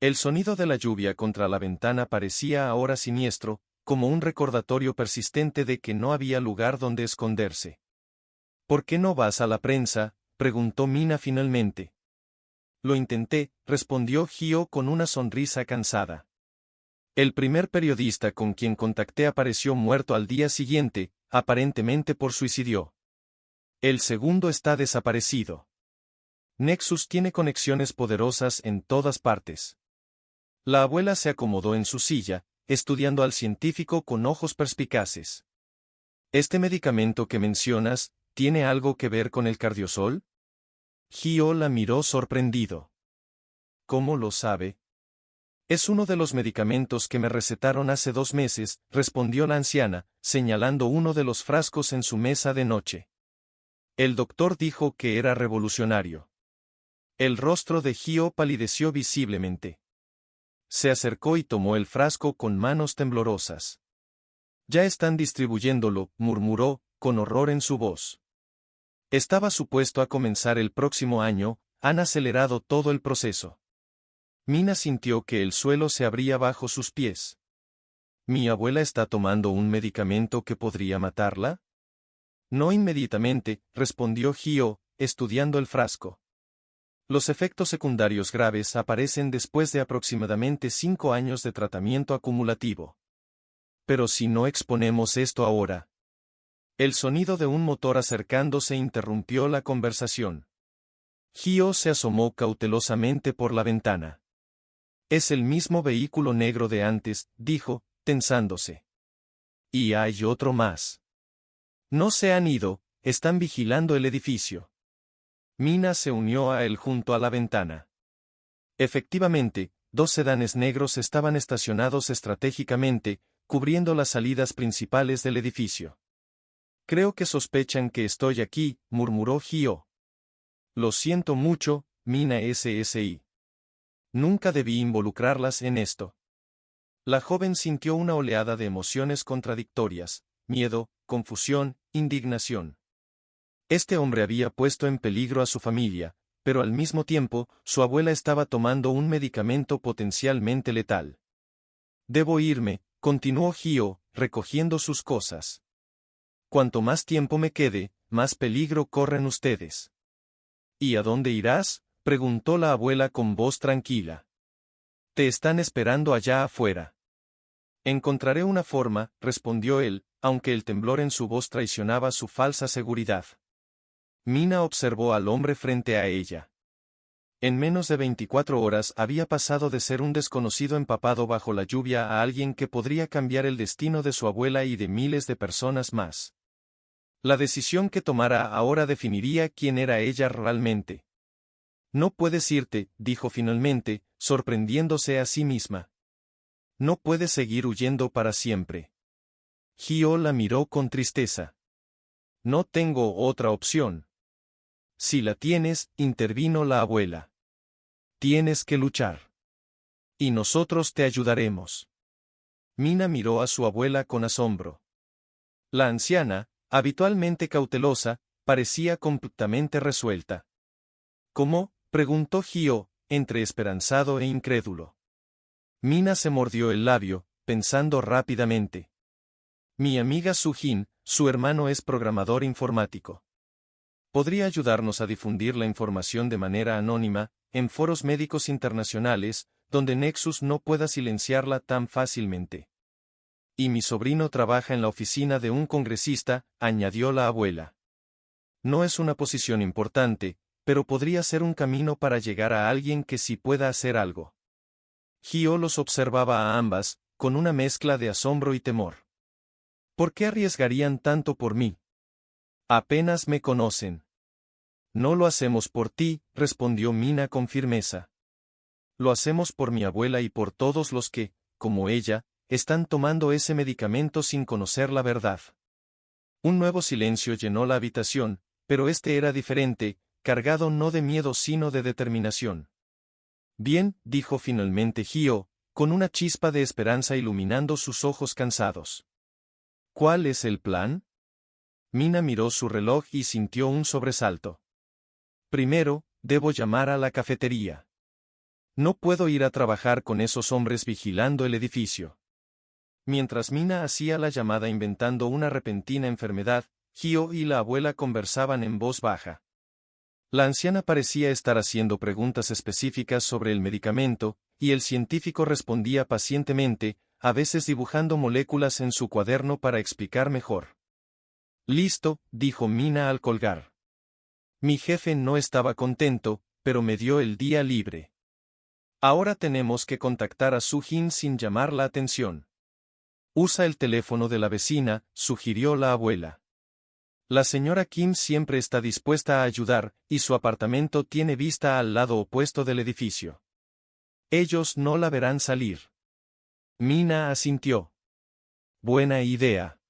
El sonido de la lluvia contra la ventana parecía ahora siniestro, como un recordatorio persistente de que no había lugar donde esconderse. ¿Por qué no vas a la prensa?, preguntó Mina finalmente. Lo intenté, respondió Hio con una sonrisa cansada. El primer periodista con quien contacté apareció muerto al día siguiente, aparentemente por suicidio. El segundo está desaparecido. Nexus tiene conexiones poderosas en todas partes. La abuela se acomodó en su silla, estudiando al científico con ojos perspicaces. ¿Este medicamento que mencionas, tiene algo que ver con el cardiosol? Hio la miró sorprendido. ¿Cómo lo sabe? Es uno de los medicamentos que me recetaron hace 2 meses, respondió la anciana, señalando uno de los frascos en su mesa de noche. El doctor dijo que era revolucionario. El rostro de Hio palideció visiblemente. Se acercó y tomó el frasco con manos temblorosas. Ya están distribuyéndolo, murmuró, con horror en su voz. Estaba supuesto a comenzar el próximo año, han acelerado todo el proceso. Mina sintió que el suelo se abría bajo sus pies. ¿Mi abuela está tomando un medicamento que podría matarla? No inmediatamente, respondió Hio, estudiando el frasco. Los efectos secundarios graves aparecen después de aproximadamente 5 años de tratamiento acumulativo. Pero si no exponemos esto ahora. El sonido de un motor acercándose interrumpió la conversación. Hio se asomó cautelosamente por la ventana. Es el mismo vehículo negro de antes, dijo, tensándose. Y hay otro más. No se han ido, están vigilando el edificio. Mina se unió a él junto a la ventana. Efectivamente, 2 sedanes negros estaban estacionados estratégicamente, cubriendo las salidas principales del edificio. Creo que sospechan que estoy aquí, murmuró Hio. Lo siento mucho, Mina SSI. Nunca debí involucrarlas en esto. La joven sintió una oleada de emociones contradictorias, miedo, confusión, indignación. Este hombre había puesto en peligro a su familia, pero al mismo tiempo, su abuela estaba tomando un medicamento potencialmente letal. Debo irme, continuó Hio, recogiendo sus cosas. Cuanto más tiempo me quede, más peligro corren ustedes. ¿Y a dónde irás?, preguntó la abuela con voz tranquila. Te están esperando allá afuera. Encontraré una forma, respondió él, aunque el temblor en su voz traicionaba su falsa seguridad. Mina observó al hombre frente a ella. En menos de 24 horas había pasado de ser un desconocido empapado bajo la lluvia a alguien que podría cambiar el destino de su abuela y de miles de personas más. La decisión que tomara ahora definiría quién era ella realmente. No puedes irte, dijo finalmente, sorprendiéndose a sí misma. No puedes seguir huyendo para siempre. Hio la miró con tristeza. No tengo otra opción. Si la tienes, intervino la abuela. Tienes que luchar. Y nosotros te ayudaremos. Mina miró a su abuela con asombro. La anciana, habitualmente cautelosa, parecía completamente resuelta. ¿Cómo?, preguntó Hio, entre esperanzado e incrédulo. Mina se mordió el labio, pensando rápidamente. Mi amiga Sujin, su hermano es programador informático. Podría ayudarnos a difundir la información de manera anónima, en foros médicos internacionales, donde Nexus no pueda silenciarla tan fácilmente. Y mi sobrino trabaja en la oficina de un congresista, añadió la abuela. No es una posición importante, pero podría ser un camino para llegar a alguien que sí pueda hacer algo. Hio los observaba a ambas, con una mezcla de asombro y temor. ¿Por qué arriesgarían tanto por mí? Apenas me conocen. No lo hacemos por ti, respondió Mina con firmeza. Lo hacemos por mi abuela y por todos los que, como ella, están tomando ese medicamento sin conocer la verdad. Un nuevo silencio llenó la habitación, pero este era diferente, cargado no de miedo sino de determinación. Bien, dijo finalmente Gio, con una chispa de esperanza iluminando sus ojos cansados. ¿Cuál es el plan? Mina miró su reloj y sintió un sobresalto. Primero, debo llamar a la cafetería. No puedo ir a trabajar con esos hombres vigilando el edificio. Mientras Mina hacía la llamada inventando una repentina enfermedad, Gio y la abuela conversaban en voz baja. La anciana parecía estar haciendo preguntas específicas sobre el medicamento, y el científico respondía pacientemente, a veces dibujando moléculas en su cuaderno para explicar mejor. Listo, dijo Mina al colgar. Mi jefe no estaba contento, pero me dio el día libre. Ahora tenemos que contactar a Su-jin sin llamar la atención. Usa el teléfono de la vecina, sugirió la abuela. La señora Kim siempre está dispuesta a ayudar, y su apartamento tiene vista al lado opuesto del edificio. Ellos no la verán salir. Mina asintió. Buena idea.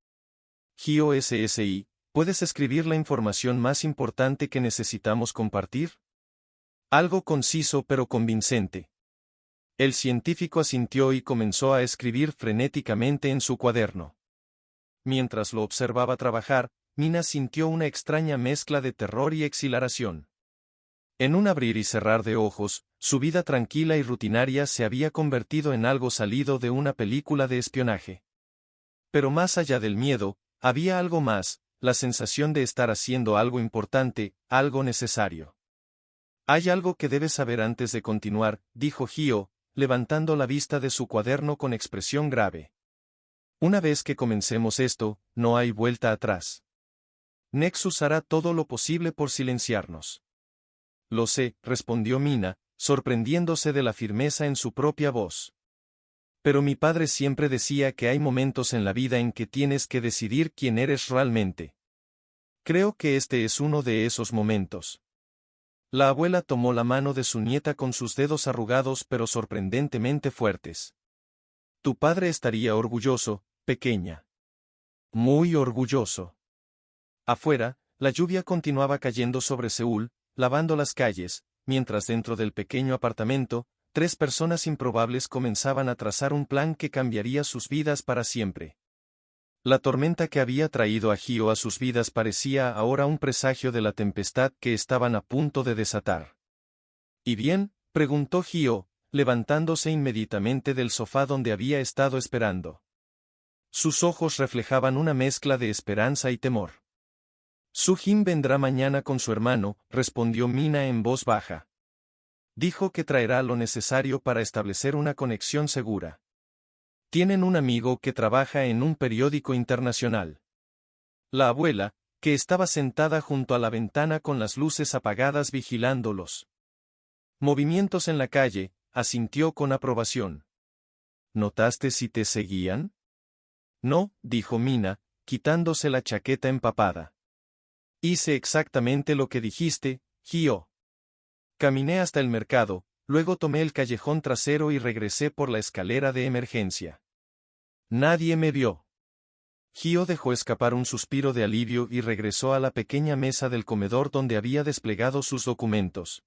Gio SSI, ¿puedes escribir la información más importante que necesitamos compartir? Algo conciso pero convincente. El científico asintió y comenzó a escribir frenéticamente en su cuaderno. Mientras lo observaba trabajar, Mina sintió una extraña mezcla de terror y exhilaración. En un abrir y cerrar de ojos, su vida tranquila y rutinaria se había convertido en algo salido de una película de espionaje. Pero más allá del miedo, había algo más, la sensación de estar haciendo algo importante, algo necesario. Hay algo que debes saber antes de continuar, dijo Gio, levantando la vista de su cuaderno con expresión grave. Una vez que comencemos esto, no hay vuelta atrás. Nexus hará todo lo posible por silenciarnos. Lo sé, respondió Mina, sorprendiéndose de la firmeza en su propia voz. Pero mi padre siempre decía que hay momentos en la vida en que tienes que decidir quién eres realmente. Creo que este es uno de esos momentos. La abuela tomó la mano de su nieta con sus dedos arrugados pero sorprendentemente fuertes. Tu padre estaría orgulloso, pequeña. Muy orgulloso. Afuera, la lluvia continuaba cayendo sobre Seúl, lavando las calles, mientras dentro del pequeño apartamento, 3 personas improbables comenzaban a trazar un plan que cambiaría sus vidas para siempre. La tormenta que había traído a Gio a sus vidas parecía ahora un presagio de la tempestad que estaban a punto de desatar. ¿Y bien?, preguntó Gio, levantándose inmediatamente del sofá donde había estado esperando. Sus ojos reflejaban una mezcla de esperanza y temor. Su-jin vendrá mañana con su hermano, respondió Mina en voz baja. Dijo que traerá lo necesario para establecer una conexión segura. Tienen un amigo que trabaja en un periódico internacional. La abuela, que estaba sentada junto a la ventana con las luces apagadas vigilándolos. Movimientos en la calle, asintió con aprobación. ¿Notaste si te seguían? No, dijo Mina, quitándose la chaqueta empapada. Hice exactamente lo que dijiste, Gio. Caminé hasta el mercado, luego tomé el callejón trasero y regresé por la escalera de emergencia. Nadie me vio. Gio dejó escapar un suspiro de alivio y regresó a la pequeña mesa del comedor donde había desplegado sus documentos.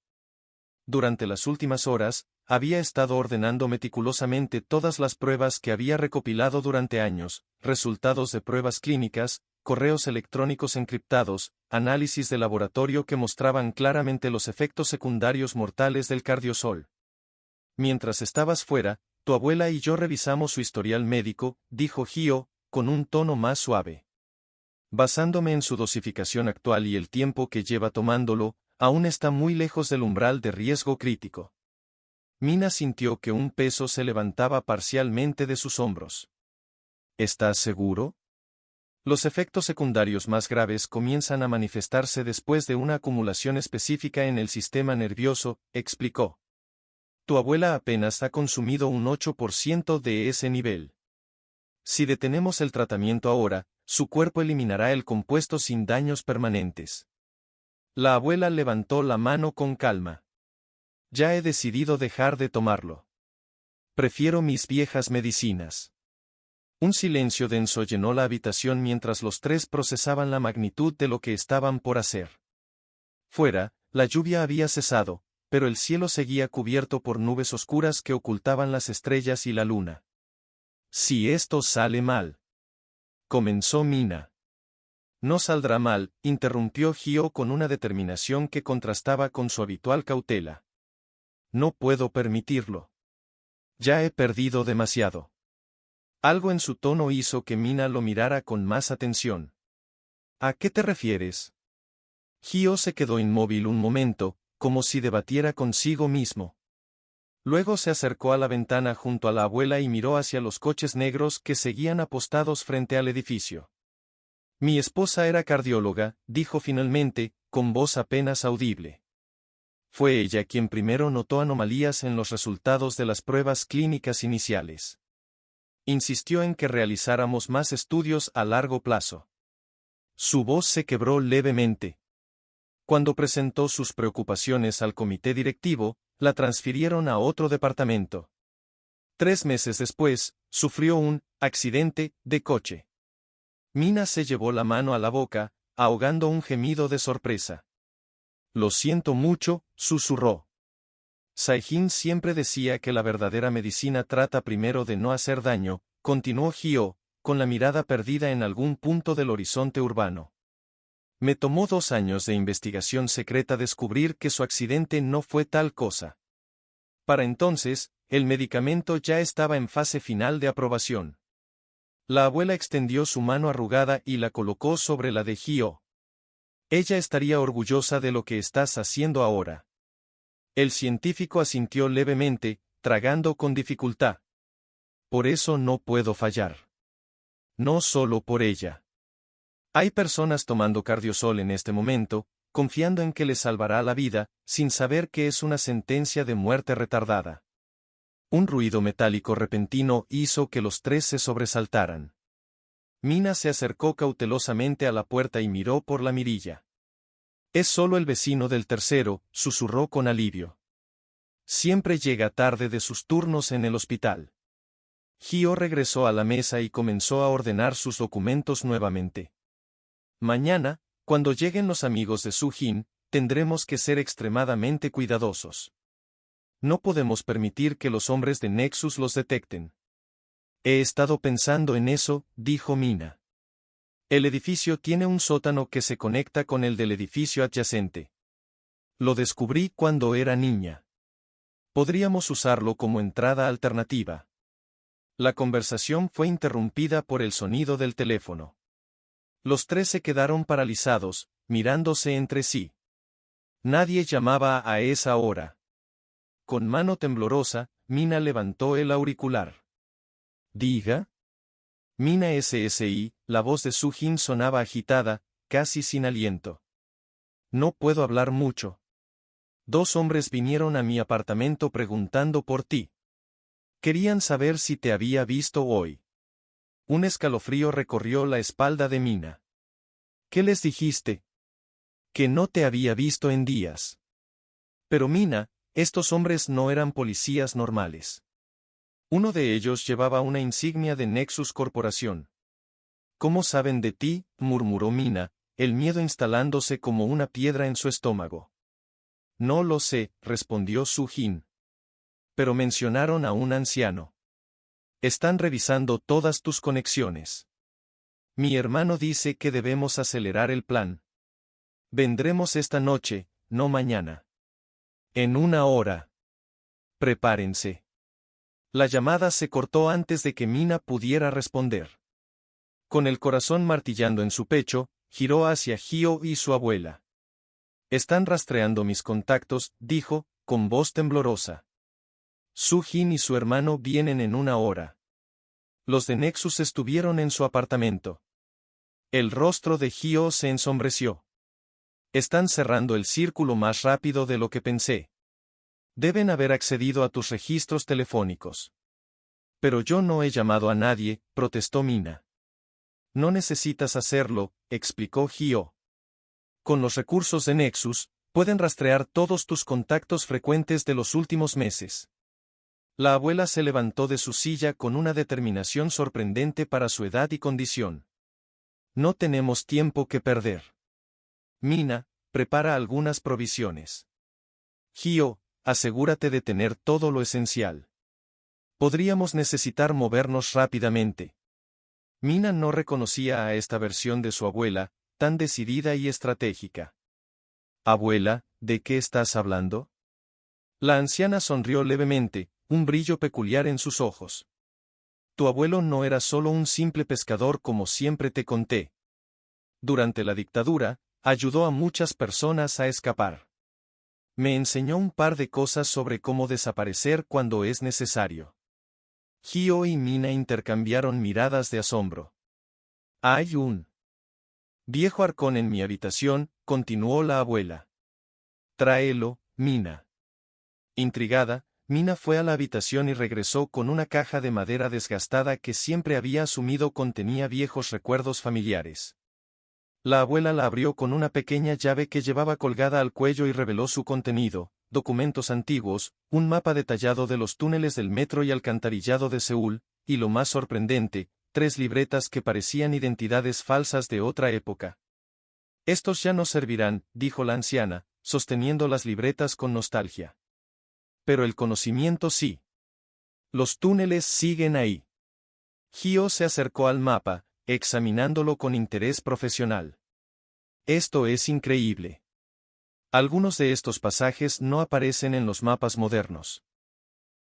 Durante las últimas horas, había estado ordenando meticulosamente todas las pruebas que había recopilado durante años, resultados de pruebas clínicas, correos electrónicos encriptados, análisis de laboratorio que mostraban claramente los efectos secundarios mortales del cardiosol. Mientras estabas fuera, tu abuela y yo revisamos su historial médico, dijo Gio, con un tono más suave. Basándome en su dosificación actual y el tiempo que lleva tomándolo, aún está muy lejos del umbral de riesgo crítico. Mina sintió que un peso se levantaba parcialmente de sus hombros. ¿Estás seguro? Los efectos secundarios más graves comienzan a manifestarse después de una acumulación específica en el sistema nervioso, explicó. Tu abuela apenas ha consumido un 8% de ese nivel. Si detenemos el tratamiento ahora, su cuerpo eliminará el compuesto sin daños permanentes. La abuela levantó la mano con calma. Ya he decidido dejar de tomarlo. Prefiero mis viejas medicinas. Un silencio denso llenó la habitación mientras los tres procesaban la magnitud de lo que estaban por hacer. Fuera, la lluvia había cesado, pero el cielo seguía cubierto por nubes oscuras que ocultaban las estrellas y la luna. Si esto sale mal, comenzó Mina. No saldrá mal, interrumpió Gio con una determinación que contrastaba con su habitual cautela. No puedo permitirlo. Ya he perdido demasiado. Algo en su tono hizo que Mina lo mirara con más atención. ¿A qué te refieres? Gio se quedó inmóvil un momento, como si debatiera consigo mismo. Luego se acercó a la ventana junto a la abuela y miró hacia los coches negros que seguían apostados frente al edificio. Mi esposa era cardióloga, dijo finalmente, con voz apenas audible. Fue ella quien primero notó anomalías en los resultados de las pruebas clínicas iniciales. Insistió en que realizáramos más estudios a largo plazo. Su voz se quebró levemente. Cuando presentó sus preocupaciones al comité directivo, la transfirieron a otro departamento. 3 meses después, sufrió un accidente de coche. Mina se llevó la mano a la boca, ahogando un gemido de sorpresa. Lo siento mucho, susurró. Saijin siempre decía que la verdadera medicina trata primero de no hacer daño, continuó Gio, con la mirada perdida en algún punto del horizonte urbano. Me tomó 2 años de investigación secreta descubrir que su accidente no fue tal cosa. Para entonces, el medicamento ya estaba en fase final de aprobación. La abuela extendió su mano arrugada y la colocó sobre la de Gio. Ella estaría orgullosa de lo que estás haciendo ahora. El científico asintió levemente, tragando con dificultad. Por eso no puedo fallar. No solo por ella. Hay personas tomando cardiosol en este momento, confiando en que les salvará la vida, sin saber que es una sentencia de muerte retardada. Un ruido metálico repentino hizo que los tres se sobresaltaran. Mina se acercó cautelosamente a la puerta y miró por la mirilla. Es solo el vecino del tercero, susurró con alivio. Siempre llega tarde de sus turnos en el hospital. Gio regresó a la mesa y comenzó a ordenar sus documentos nuevamente. Mañana, cuando lleguen los amigos de Su-jin, tendremos que ser extremadamente cuidadosos. No podemos permitir que los hombres de Nexus los detecten. He estado pensando en eso, dijo Mina. El edificio tiene un sótano que se conecta con el del edificio adyacente. Lo descubrí cuando era niña. Podríamos usarlo como entrada alternativa. La conversación fue interrumpida por el sonido del teléfono. Los tres se quedaron paralizados, mirándose entre sí. Nadie llamaba a esa hora. Con mano temblorosa, Mina levantó el auricular. Diga. Mina SSI, la voz de Su-jin sonaba agitada, casi sin aliento. No puedo hablar mucho. 2 hombres vinieron a mi apartamento preguntando por ti. Querían saber si te había visto hoy. Un escalofrío recorrió la espalda de Mina. ¿Qué les dijiste? Que no te había visto en días. Pero Mina, estos hombres no eran policías normales. Uno de ellos llevaba una insignia de Nexus Corporación. ¿Cómo saben de ti?, murmuró Mina, el miedo instalándose como una piedra en su estómago. No lo sé, respondió Su-jin. Pero mencionaron a un anciano. Están revisando todas tus conexiones. Mi hermano dice que debemos acelerar el plan. Vendremos esta noche, no mañana. En 1 hora. Prepárense. La llamada se cortó antes de que Mina pudiera responder. Con el corazón martillando en su pecho, giró hacia Gio y su abuela. Están rastreando mis contactos, dijo, con voz temblorosa. Su-jin y su hermano vienen en 1 hora. Los de Nexus estuvieron en su apartamento. El rostro de Gio se ensombreció. Están cerrando el círculo más rápido de lo que pensé. Deben haber accedido a tus registros telefónicos. Pero yo no he llamado a nadie, protestó Mina. No necesitas hacerlo, explicó Gio. Con los recursos de Nexus, pueden rastrear todos tus contactos frecuentes de los últimos meses. La abuela se levantó de su silla con una determinación sorprendente para su edad y condición. No tenemos tiempo que perder. Mina, prepara algunas provisiones. Gio, asegúrate de tener todo lo esencial. Podríamos necesitar movernos rápidamente. Mina no reconocía a esta versión de su abuela, tan decidida y estratégica. Abuela, ¿de qué estás hablando? La anciana sonrió levemente, un brillo peculiar en sus ojos. Tu abuelo no era solo un simple pescador como siempre te conté. Durante la dictadura, ayudó a muchas personas a escapar. Me enseñó un par de cosas sobre cómo desaparecer cuando es necesario. Gio y Mina intercambiaron miradas de asombro. Hay un viejo arcón en mi habitación, continuó la abuela. Tráelo, Mina. Intrigada, Mina fue a la habitación y regresó con una caja de madera desgastada que siempre había asumido contenía viejos recuerdos familiares. La abuela la abrió con una pequeña llave que llevaba colgada al cuello y reveló su contenido: documentos antiguos, un mapa detallado de los túneles del metro y alcantarillado de Seúl, y lo más sorprendente, 3 libretas que parecían identidades falsas de otra época. Estos ya no servirán, dijo la anciana, sosteniendo las libretas con nostalgia. Pero el conocimiento sí. Los túneles siguen ahí. Gio se acercó al mapa, examinándolo con interés profesional. Esto es increíble. Algunos de estos pasajes no aparecen en los mapas modernos.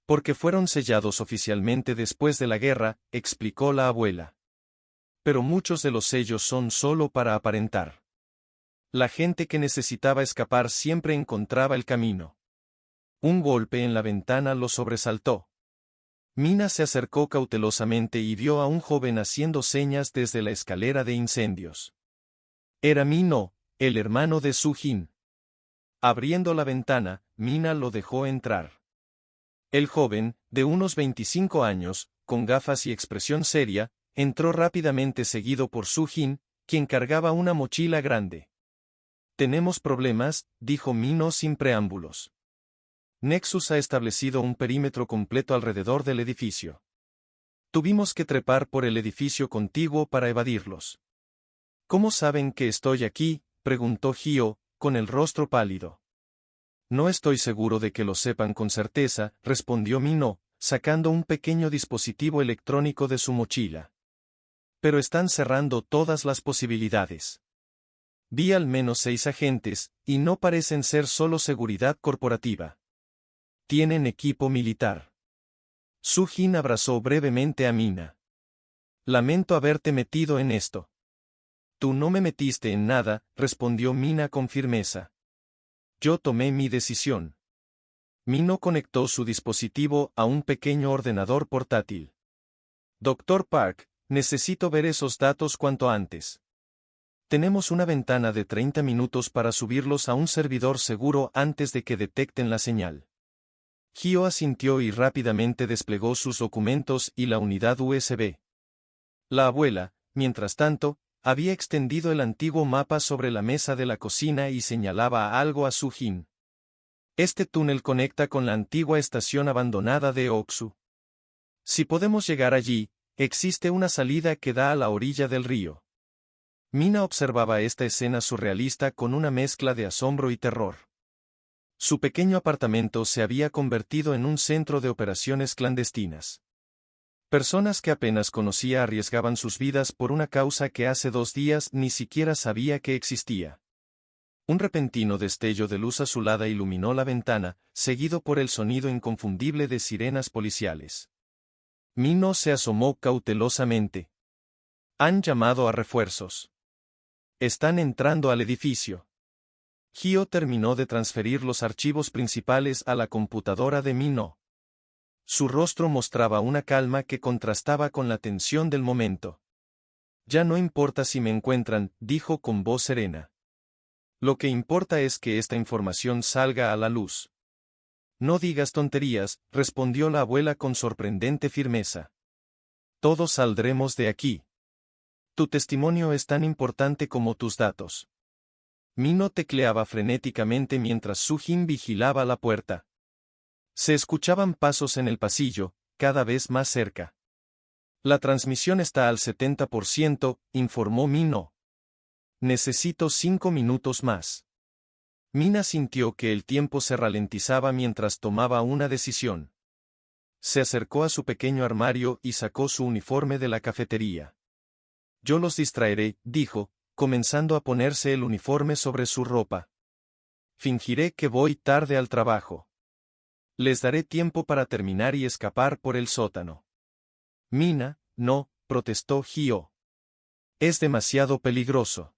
Porque fueron sellados oficialmente después de la guerra, explicó la abuela. Pero muchos de los sellos son solo para aparentar. La gente que necesitaba escapar siempre encontraba el camino. Un golpe en la ventana lo sobresaltó. Mina se acercó cautelosamente y vio a un joven haciendo señas desde la escalera de incendios. Era Mino, el hermano de Su-jin. Abriendo la ventana, Mina lo dejó entrar. El joven, de unos 25 años, con gafas y expresión seria, entró rápidamente seguido por Su-jin, quien cargaba una mochila grande. Tenemos problemas, dijo Mino sin preámbulos. Nexus ha establecido un perímetro completo alrededor del edificio. Tuvimos que trepar por el edificio contiguo para evadirlos. ¿Cómo saben que estoy aquí?, preguntó Gio, con el rostro pálido. No estoy seguro de que lo sepan con certeza, respondió Mino, sacando un pequeño dispositivo electrónico de su mochila. Pero están cerrando todas las posibilidades. Vi al menos 6 agentes, y no parecen ser solo seguridad corporativa. Tienen equipo militar. Su-jin abrazó brevemente a Mina. Lamento haberte metido en esto. Tú no me metiste en nada, respondió Mina con firmeza. Yo tomé mi decisión. Mino conectó su dispositivo a un pequeño ordenador portátil. Dr. Park, necesito ver esos datos cuanto antes. Tenemos una ventana de 30 minutos para subirlos a un servidor seguro antes de que detecten la señal. Gio asintió y rápidamente desplegó sus documentos y la unidad USB. La abuela, mientras tanto, había extendido el antiguo mapa sobre la mesa de la cocina y señalaba algo a Su-jin. Este túnel conecta con la antigua estación abandonada de Oksu. Si podemos llegar allí, existe una salida que da a la orilla del río. Mina observaba esta escena surrealista con una mezcla de asombro y terror. Su pequeño apartamento se había convertido en un centro de operaciones clandestinas. Personas que apenas conocía arriesgaban sus vidas por una causa que hace 2 días ni siquiera sabía que existía. Un repentino destello de luz azulada iluminó la ventana, seguido por el sonido inconfundible de sirenas policiales. Mino se asomó cautelosamente. Han llamado a refuerzos. Están entrando al edificio. Gio terminó de transferir los archivos principales a la computadora de Mino. Su rostro mostraba una calma que contrastaba con la tensión del momento. Ya no importa si me encuentran, dijo con voz serena. Lo que importa es que esta información salga a la luz. No digas tonterías, respondió la abuela con sorprendente firmeza. Todos saldremos de aquí. Tu testimonio es tan importante como tus datos. Mino tecleaba frenéticamente mientras Sujin vigilaba la puerta. Se escuchaban pasos en el pasillo, cada vez más cerca. La transmisión está al 70%, informó Mino. Necesito 5 minutos más. Mina sintió que el tiempo se ralentizaba mientras tomaba una decisión. Se acercó a su pequeño armario y sacó su uniforme de la cafetería. Yo los distraeré, dijo, comenzando a ponerse el uniforme sobre su ropa. Fingiré que voy tarde al trabajo. Les daré tiempo para terminar y escapar por el sótano. Mina, no, protestó Hyo. Es demasiado peligroso.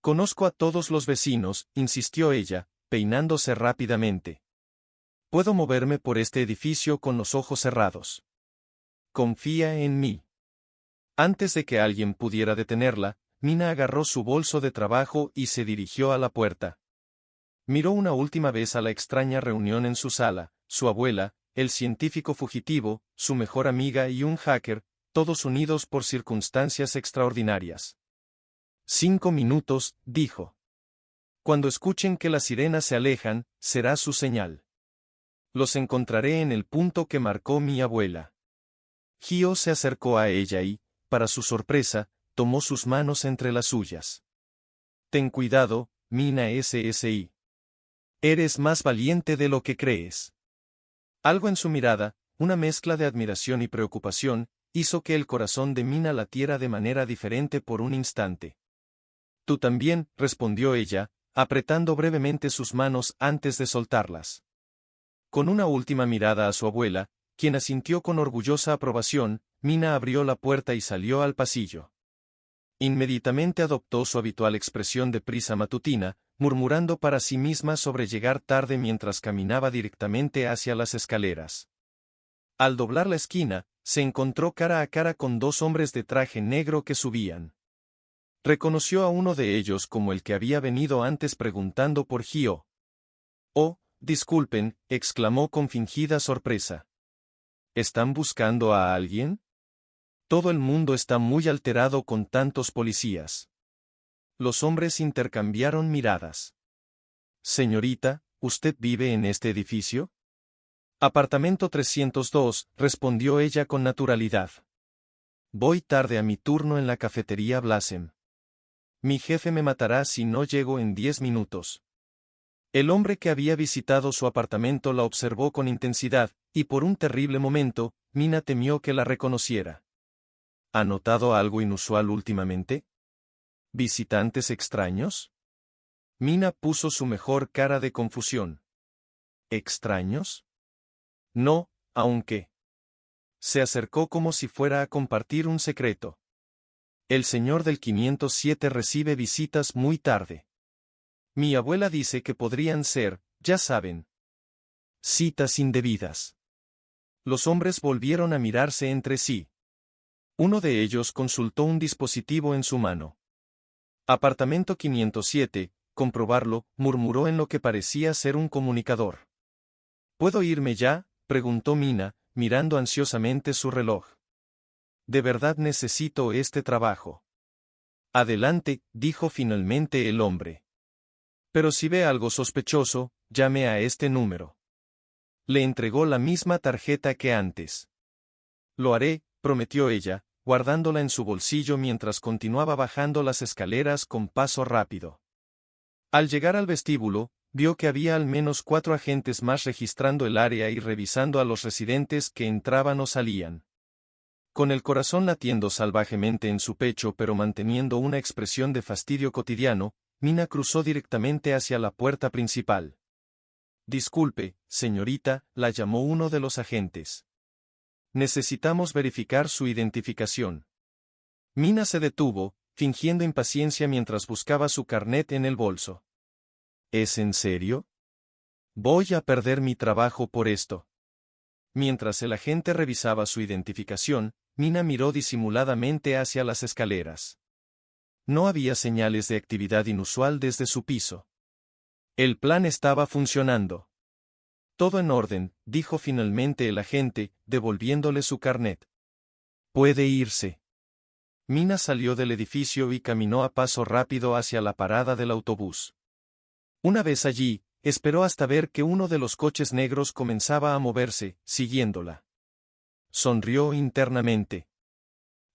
Conozco a todos los vecinos, insistió ella, peinándose rápidamente. Puedo moverme por este edificio con los ojos cerrados. Confía en mí. Antes de que alguien pudiera detenerla, Mina agarró su bolso de trabajo y se dirigió a la puerta. Miró una última vez a la extraña reunión en su sala, su abuela, el científico fugitivo, su mejor amiga y un hacker, todos unidos por circunstancias extraordinarias. 5 minutos, dijo. Cuando escuchen que las sirenas se alejan, será su señal. Los encontraré en el punto que marcó mi abuela. Hyo se acercó a ella y, para su sorpresa, tomó sus manos entre las suyas. Ten cuidado, Mina SSI. Eres más valiente de lo que crees. Algo en su mirada, una mezcla de admiración y preocupación, hizo que el corazón de Mina latiera de manera diferente por un instante. Tú también, respondió ella, apretando brevemente sus manos antes de soltarlas. Con una última mirada a su abuela, quien asintió con orgullosa aprobación, Mina abrió la puerta y salió al pasillo. Inmediatamente adoptó su habitual expresión de prisa matutina, murmurando para sí misma sobre llegar tarde mientras caminaba directamente hacia las escaleras. Al doblar la esquina, se encontró cara a cara con 2 hombres de traje negro que subían. Reconoció a uno de ellos como el que había venido antes preguntando por Hyo. Oh, disculpen, exclamó con fingida sorpresa. ¿Están buscando a alguien? Todo el mundo está muy alterado con tantos policías. Los hombres intercambiaron miradas. Señorita, ¿usted vive en este edificio? Apartamento 302, respondió ella con naturalidad. Voy tarde a mi turno en la cafetería Blasem. Mi jefe me matará si no llego en 10 minutos. El hombre que había visitado su apartamento la observó con intensidad, y por un terrible momento, Mina temió que la reconociera. ¿Ha notado algo inusual últimamente? ¿Visitantes extraños? Mina puso su mejor cara de confusión. ¿Extraños? No, aunque. Se acercó como si fuera a compartir un secreto. El señor del 507 recibe visitas muy tarde. Mi abuela dice que podrían ser, ya saben, citas indebidas. Los hombres volvieron a mirarse entre sí. Uno de ellos consultó un dispositivo en su mano. Apartamento 507, comprobarlo, murmuró en lo que parecía ser un comunicador. ¿Puedo irme ya?, preguntó Mina, mirando ansiosamente su reloj. De verdad necesito este trabajo. Adelante, dijo finalmente el hombre. Pero si ve algo sospechoso, llame a este número. Le entregó la misma tarjeta que antes. Lo haré, prometió ella, guardándola en su bolsillo mientras continuaba bajando las escaleras con paso rápido. Al llegar al vestíbulo, vio que había al menos 4 agentes más registrando el área y revisando a los residentes que entraban o salían. Con el corazón latiendo salvajemente en su pecho pero manteniendo una expresión de fastidio cotidiano, Mina cruzó directamente hacia la puerta principal. Disculpe, señorita, la llamó uno de los agentes. Necesitamos verificar su identificación. Mina se detuvo, fingiendo impaciencia mientras buscaba su carnet en el bolso. ¿Es en serio? Voy a perder mi trabajo por esto. Mientras el agente revisaba su identificación, Mina miró disimuladamente hacia las escaleras. No había señales de actividad inusual desde su piso. El plan estaba funcionando. Todo en orden, dijo finalmente el agente, devolviéndole su carnet. Puede irse. Mina salió del edificio y caminó a paso rápido hacia la parada del autobús. Una vez allí, esperó hasta ver que uno de los coches negros comenzaba a moverse, siguiéndola. Sonrió internamente.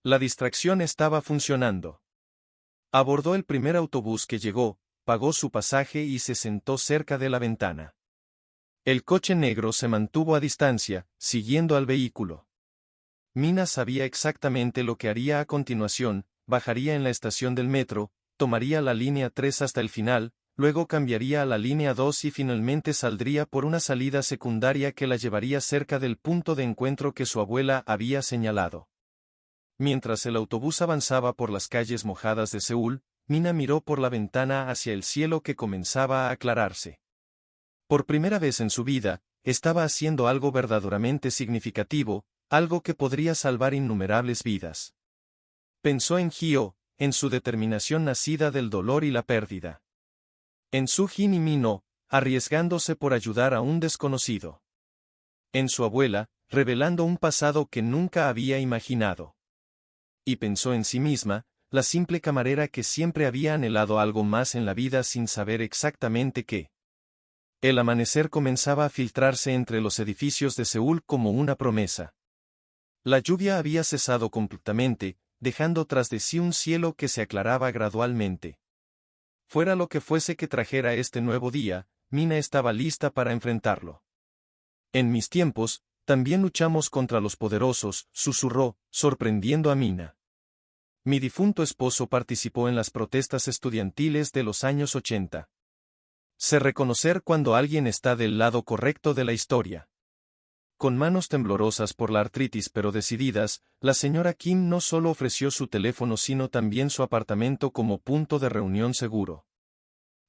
La distracción estaba funcionando. Abordó el primer autobús que llegó, pagó su pasaje y se sentó cerca de la ventana. El coche negro se mantuvo a distancia, siguiendo al vehículo. Mina sabía exactamente lo que haría a continuación: bajaría en la estación del metro, tomaría la línea 3 hasta el final, luego cambiaría a la línea 2 y finalmente saldría por una salida secundaria que la llevaría cerca del punto de encuentro que su abuela había señalado. Mientras el autobús avanzaba por las calles mojadas de Seúl, Mina miró por la ventana hacia el cielo que comenzaba a aclararse. Por primera vez en su vida, estaba haciendo algo verdaderamente significativo, algo que podría salvar innumerables vidas. Pensó en Hyo, en su determinación nacida del dolor y la pérdida. En Soo-jin y Min-ho, arriesgándose por ayudar a un desconocido. En su abuela, revelando un pasado que nunca había imaginado. Y pensó en sí misma, la simple camarera que siempre había anhelado algo más en la vida sin saber exactamente qué. El amanecer comenzaba a filtrarse entre los edificios de Seúl como una promesa. La lluvia había cesado completamente, dejando tras de sí un cielo que se aclaraba gradualmente. Fuera lo que fuese que trajera este nuevo día, Mina estaba lista para enfrentarlo. En mis tiempos, también luchamos contra los poderosos, susurró, sorprendiendo a Mina. Mi difunto esposo participó en las protestas estudiantiles de los años 80. Sé reconocer cuando alguien está del lado correcto de la historia. Con manos temblorosas por la artritis pero decididas, la señora Kim no solo ofreció su teléfono sino también su apartamento como punto de reunión seguro.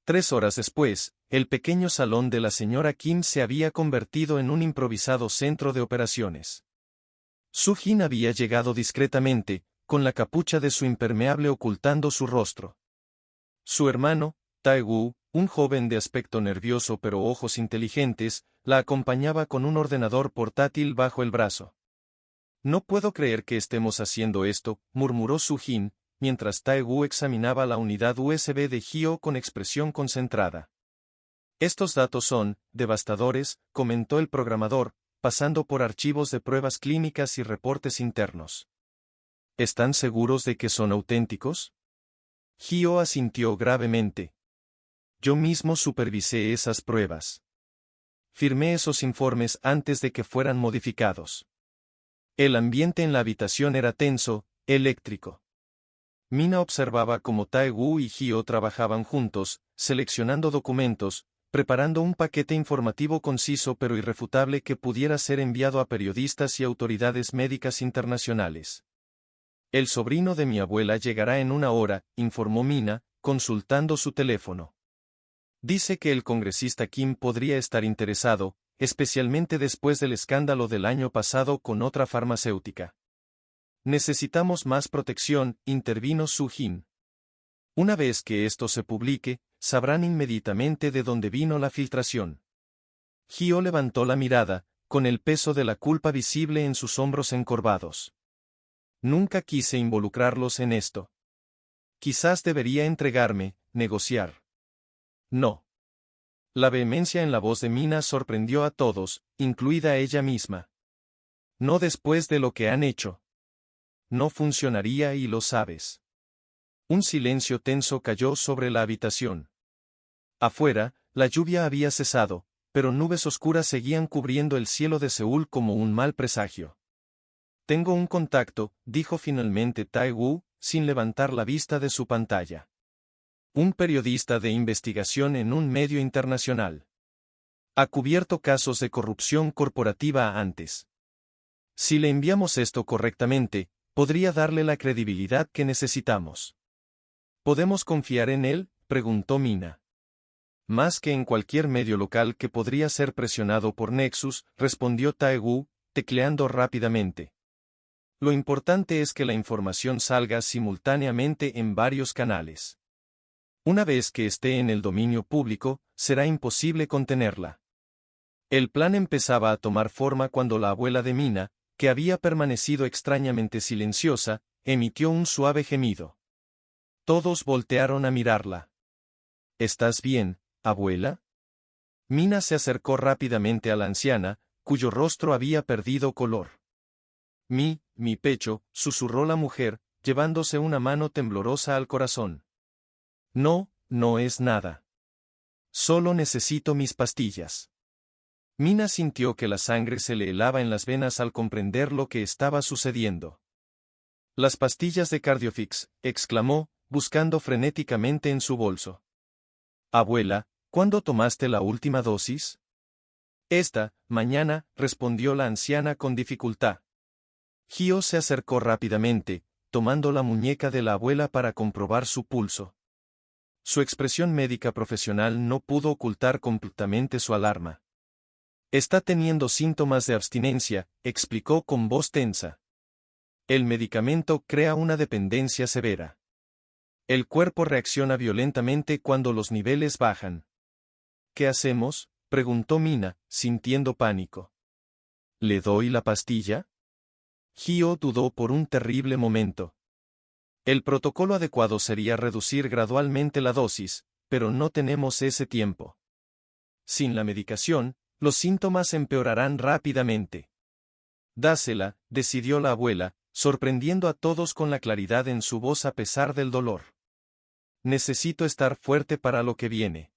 3 horas después, el pequeño salón de la señora Kim se había convertido en un improvisado centro de operaciones. Soo-jin había llegado discretamente, con la capucha de su impermeable ocultando su rostro. Su hermano, Tae-woo, un joven de aspecto nervioso pero ojos inteligentes, la acompañaba con un ordenador portátil bajo el brazo. No puedo creer que estemos haciendo esto, murmuró Soo-jin, mientras Tae-woo examinaba la unidad USB de Hyo con expresión concentrada. Estos datos son devastadores, comentó el programador, pasando por archivos de pruebas clínicas y reportes internos. ¿Están seguros de que son auténticos? Hyo asintió gravemente. Yo mismo supervisé esas pruebas. Firmé esos informes antes de que fueran modificados. El ambiente en la habitación era tenso, eléctrico. Mina observaba cómo Tae-woo y Hyo trabajaban juntos, seleccionando documentos, preparando un paquete informativo conciso pero irrefutable que pudiera ser enviado a periodistas y autoridades médicas internacionales. El sobrino de mi abuela llegará en 1 hora, informó Mina, consultando su teléfono. Dice que el congresista Kim podría estar interesado, especialmente después del escándalo del año pasado con otra farmacéutica. Necesitamos más protección, intervino Soo-jin. Una vez que esto se publique, sabrán inmediatamente de dónde vino la filtración. Hyo levantó la mirada, con el peso de la culpa visible en sus hombros encorvados. Nunca quise involucrarlos en esto. Quizás debería entregarme, negociar. No. La vehemencia en la voz de Mina sorprendió a todos, incluida ella misma. No después de lo que han hecho. No funcionaría y lo sabes. Un silencio tenso cayó sobre la habitación. Afuera, la lluvia había cesado, pero nubes oscuras seguían cubriendo el cielo de Seúl como un mal presagio. Tengo un contacto, dijo finalmente Tae-woo, sin levantar la vista de su pantalla. Un periodista de investigación en un medio internacional. Ha cubierto casos de corrupción corporativa antes. Si le enviamos esto correctamente, podría darle la credibilidad que necesitamos. ¿Podemos confiar en él?, preguntó Mina. Más que en cualquier medio local que podría ser presionado por Nexus, respondió Tae-woo, tecleando rápidamente. Lo importante es que la información salga simultáneamente en varios canales. Una vez que esté en el dominio público, será imposible contenerla. El plan empezaba a tomar forma cuando la abuela de Mina, que había permanecido extrañamente silenciosa, emitió un suave gemido. Todos voltearon a mirarla. ¿Estás bien, abuela? Mina se acercó rápidamente a la anciana, cuyo rostro había perdido color. Mi pecho, susurró la mujer, llevándose una mano temblorosa al corazón. No, no es nada. Solo necesito mis pastillas. Mina sintió que la sangre se le helaba en las venas al comprender lo que estaba sucediendo. Las pastillas de Cardiofix, exclamó, buscando frenéticamente en su bolso. Abuela, ¿cuándo tomaste la última dosis? Esta mañana, respondió la anciana con dificultad. Gio se acercó rápidamente, tomando la muñeca de la abuela para comprobar su pulso. Su expresión médica profesional no pudo ocultar completamente su alarma. Está teniendo síntomas de abstinencia, explicó con voz tensa. El medicamento crea una dependencia severa. El cuerpo reacciona violentamente cuando los niveles bajan. ¿Qué hacemos?, preguntó Mina, sintiendo pánico. ¿Le doy la pastilla? Gio dudó por un terrible momento. El protocolo adecuado sería reducir gradualmente la dosis, pero no tenemos ese tiempo. Sin la medicación, los síntomas empeorarán rápidamente. Dásela, decidió la abuela, sorprendiendo a todos con la claridad en su voz a pesar del dolor. Necesito estar fuerte para lo que viene.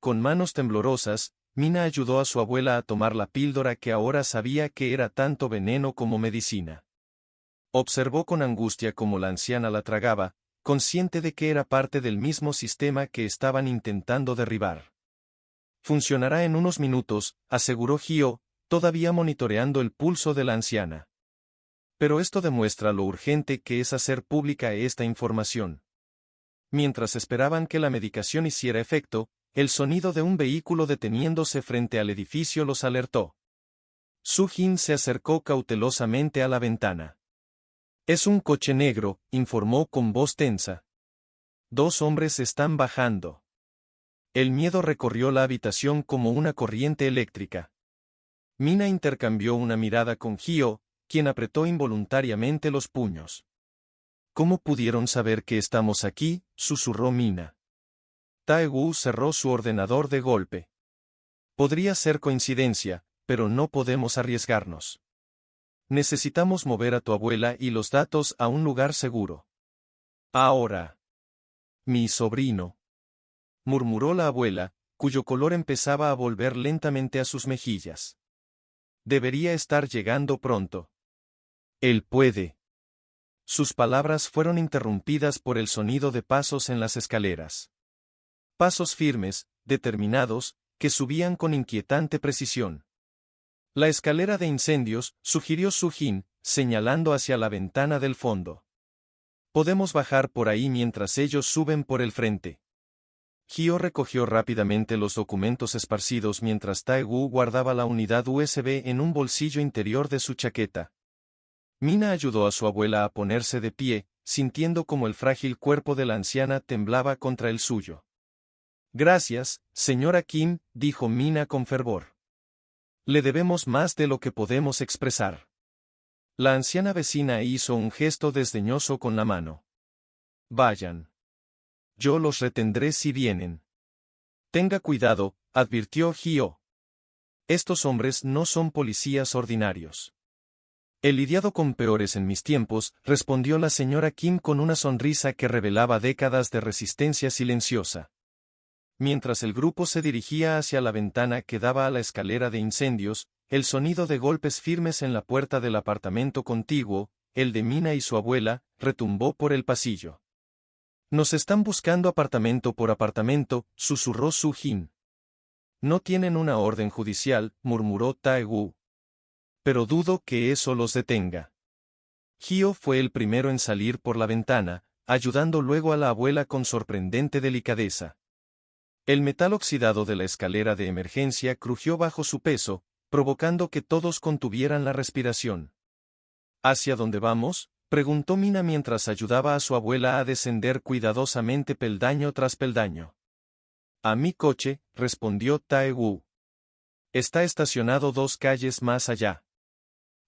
Con manos temblorosas, Mina ayudó a su abuela a tomar la píldora que ahora sabía que era tanto veneno como medicina. Observó con angustia cómo la anciana la tragaba, consciente de que era parte del mismo sistema que estaban intentando derribar. Funcionará en unos minutos, aseguró Gio, todavía monitoreando el pulso de la anciana. Pero esto demuestra lo urgente que es hacer pública esta información. Mientras esperaban que la medicación hiciera efecto, el sonido de un vehículo deteniéndose frente al edificio los alertó. Su-jin se acercó cautelosamente a la ventana. Es un coche negro, informó con voz tensa. 2 hombres están bajando. El miedo recorrió la habitación como una corriente eléctrica. Mina intercambió una mirada con Gio, quien apretó involuntariamente los puños. ¿Cómo pudieron saber que estamos aquí?, susurró Mina. Tae-woo cerró su ordenador de golpe. Podría ser coincidencia, pero no podemos arriesgarnos. Necesitamos mover a tu abuela y los datos a un lugar seguro. Ahora. Mi sobrino. Murmuró la abuela, cuyo color empezaba a volver lentamente a sus mejillas. Debería estar llegando pronto. Él puede. Sus palabras fueron interrumpidas por el sonido de pasos en las escaleras. Pasos firmes, determinados, que subían con inquietante precisión. La escalera de incendios, sugirió Su-jin, señalando hacia la ventana del fondo. Podemos bajar por ahí mientras ellos suben por el frente. Gio recogió rápidamente los documentos esparcidos mientras Tae-woo guardaba la unidad USB en un bolsillo interior de su chaqueta. Mina ayudó a su abuela a ponerse de pie, sintiendo como el frágil cuerpo de la anciana temblaba contra el suyo. Gracias, señora Kim, dijo Mina con fervor. Le debemos más de lo que podemos expresar. La anciana vecina hizo un gesto desdeñoso con la mano. Vayan. Yo los retendré si vienen. Tenga cuidado, advirtió Gio. Estos hombres no son policías ordinarios. He lidiado con peores en mis tiempos, respondió la señora Kim con una sonrisa que revelaba décadas de resistencia silenciosa. Mientras el grupo se dirigía hacia la ventana que daba a la escalera de incendios, el sonido de golpes firmes en la puerta del apartamento contiguo, el de Mina y su abuela, retumbó por el pasillo. Nos están buscando apartamento por apartamento, susurró Su-jin. No tienen una orden judicial, murmuró Tae-woo. Pero dudo que eso los detenga. Gio fue el primero en salir por la ventana, ayudando luego a la abuela con sorprendente delicadeza. El metal oxidado de la escalera de emergencia crujió bajo su peso, provocando que todos contuvieran la respiración. ¿Hacia dónde vamos?, preguntó Mina mientras ayudaba a su abuela a descender cuidadosamente peldaño tras peldaño. A mi coche, respondió Tae-woo. Está estacionado 2 calles más allá.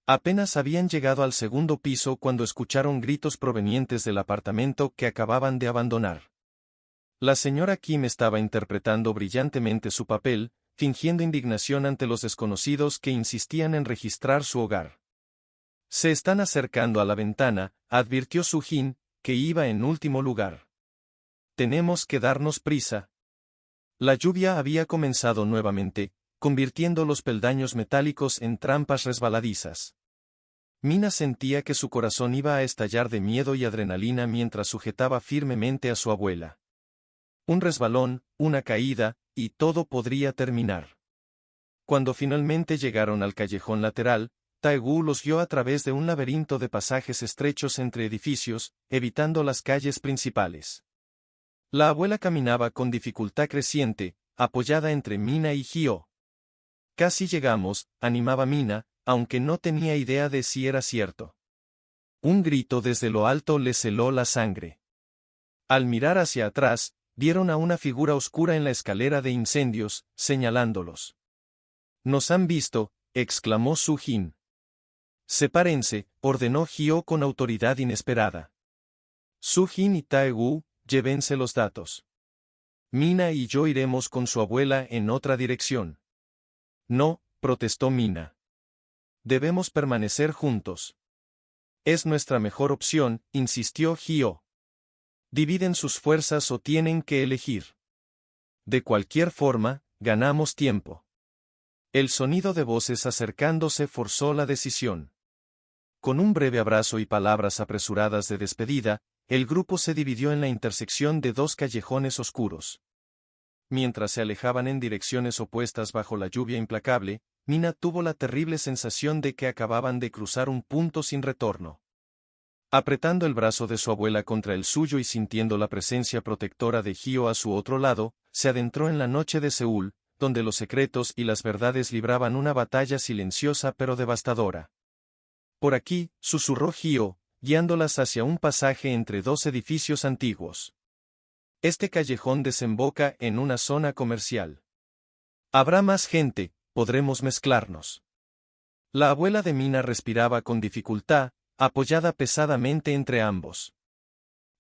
Apenas habían llegado al segundo piso cuando escucharon gritos provenientes del apartamento que acababan de abandonar. La señora Kim estaba interpretando brillantemente su papel, fingiendo indignación ante los desconocidos que insistían en registrar su hogar. Se están acercando a la ventana, advirtió Soo-jin, que iba en último lugar. Tenemos que darnos prisa. La lluvia había comenzado nuevamente, convirtiendo los peldaños metálicos en trampas resbaladizas. Mina sentía que su corazón iba a estallar de miedo y adrenalina mientras sujetaba firmemente a su abuela. Un resbalón, una caída, y todo podría terminar. Cuando finalmente llegaron al callejón lateral, Tae-gu los guió a través de un laberinto de pasajes estrechos entre edificios, evitando las calles principales. La abuela caminaba con dificultad creciente, apoyada entre Mina y Hyo. Casi llegamos, animaba Mina, aunque no tenía idea de si era cierto. Un grito desde lo alto les heló la sangre. Al mirar hacia atrás, vieron a una figura oscura en la escalera de incendios, señalándolos. «Nos han visto», exclamó Soo-jin. «Sepárense», ordenó Hyo con autoridad inesperada. Soo-jin y Tae-gu, llévense los datos. Mina y yo iremos con su abuela en otra dirección. No, protestó Mina. Debemos permanecer juntos. Es nuestra mejor opción, insistió Hyo. Dividen sus fuerzas o tienen que elegir. De cualquier forma, ganamos tiempo. El sonido de voces acercándose forzó la decisión. Con un breve abrazo y palabras apresuradas de despedida, el grupo se dividió en la intersección de 2 callejones oscuros. Mientras se alejaban en direcciones opuestas bajo la lluvia implacable, Mina tuvo la terrible sensación de que acababan de cruzar un punto sin retorno. Apretando el brazo de su abuela contra el suyo y sintiendo la presencia protectora de Hyo a su otro lado, se adentró en la noche de Seúl, donde los secretos y las verdades libraban una batalla silenciosa pero devastadora. Por aquí, susurró Hyo, guiándolas hacia un pasaje entre 2 edificios antiguos. Este callejón desemboca en una zona comercial. Habrá más gente, podremos mezclarnos. La abuela de Mina respiraba con dificultad, apoyada pesadamente entre ambos.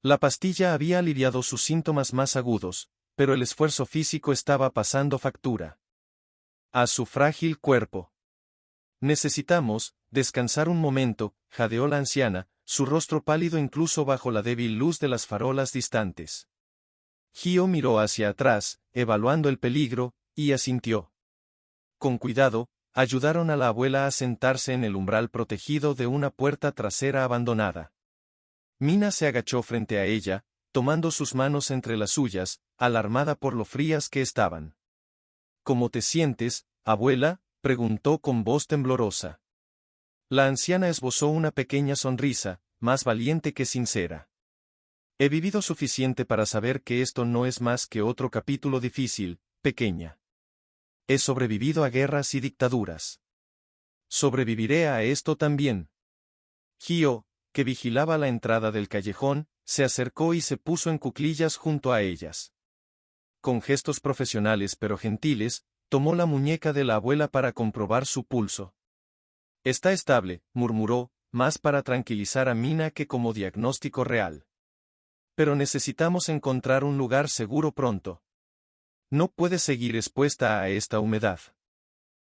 La pastilla había aliviado sus síntomas más agudos, pero el esfuerzo físico estaba pasando factura a su frágil cuerpo. Necesitamos descansar un momento, jadeó la anciana, su rostro pálido incluso bajo la débil luz de las farolas distantes. Hyo miró hacia atrás, evaluando el peligro, y asintió. Con cuidado, ayudaron a la abuela a sentarse en el umbral protegido de una puerta trasera abandonada. Mina se agachó frente a ella, tomando sus manos entre las suyas, alarmada por lo frías que estaban. ¿Cómo te sientes, abuela?, preguntó con voz temblorosa. La anciana esbozó una pequeña sonrisa, más valiente que sincera. He vivido suficiente para saber que esto no es más que otro capítulo difícil, pequeña. He sobrevivido a guerras y dictaduras. Sobreviviré a esto también. Hyo, que vigilaba la entrada del callejón, se acercó y se puso en cuclillas junto a ellas. Con gestos profesionales pero gentiles, tomó la muñeca de la abuela para comprobar su pulso. Está estable, murmuró, más para tranquilizar a Mina que como diagnóstico real. Pero necesitamos encontrar un lugar seguro pronto. No puede seguir expuesta a esta humedad.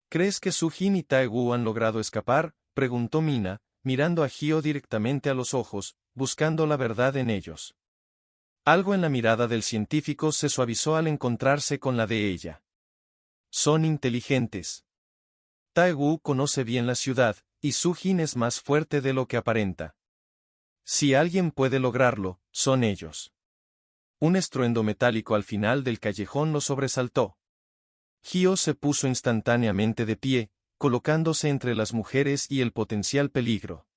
¿Crees que Soo-jin y Tae-gu han logrado escapar?, preguntó Mina, mirando a Hyo directamente a los ojos, buscando la verdad en ellos. Algo en la mirada del científico se suavizó al encontrarse con la de ella. Son inteligentes. Tae-gu conoce bien la ciudad, y Soo-jin es más fuerte de lo que aparenta. Si alguien puede lograrlo, son ellos. Un estruendo metálico al final del callejón lo sobresaltó. Hyo se puso instantáneamente de pie, colocándose entre las mujeres y el potencial peligro.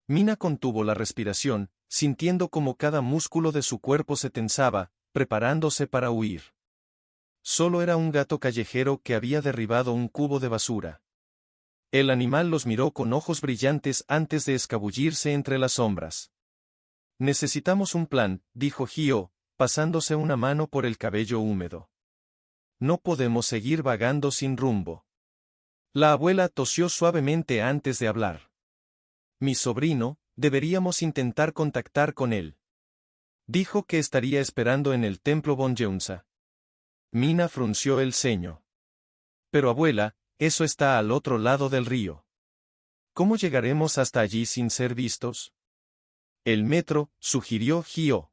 Mina contuvo la respiración, sintiendo como cada músculo de su cuerpo se tensaba, preparándose para huir. Solo era un gato callejero que había derribado un cubo de basura. El animal los miró con ojos brillantes antes de escabullirse entre las sombras. Necesitamos un plan, dijo Hyo, pasándose una mano por el cabello húmedo. No podemos seguir vagando sin rumbo. La abuela tosió suavemente antes de hablar. Mi sobrino, deberíamos intentar contactar con él. Dijo que estaría esperando en el templo Bonjeunsa. Mina frunció el ceño. Pero abuela, eso está al otro lado del río. ¿Cómo llegaremos hasta allí sin ser vistos? El metro, sugirió Gio.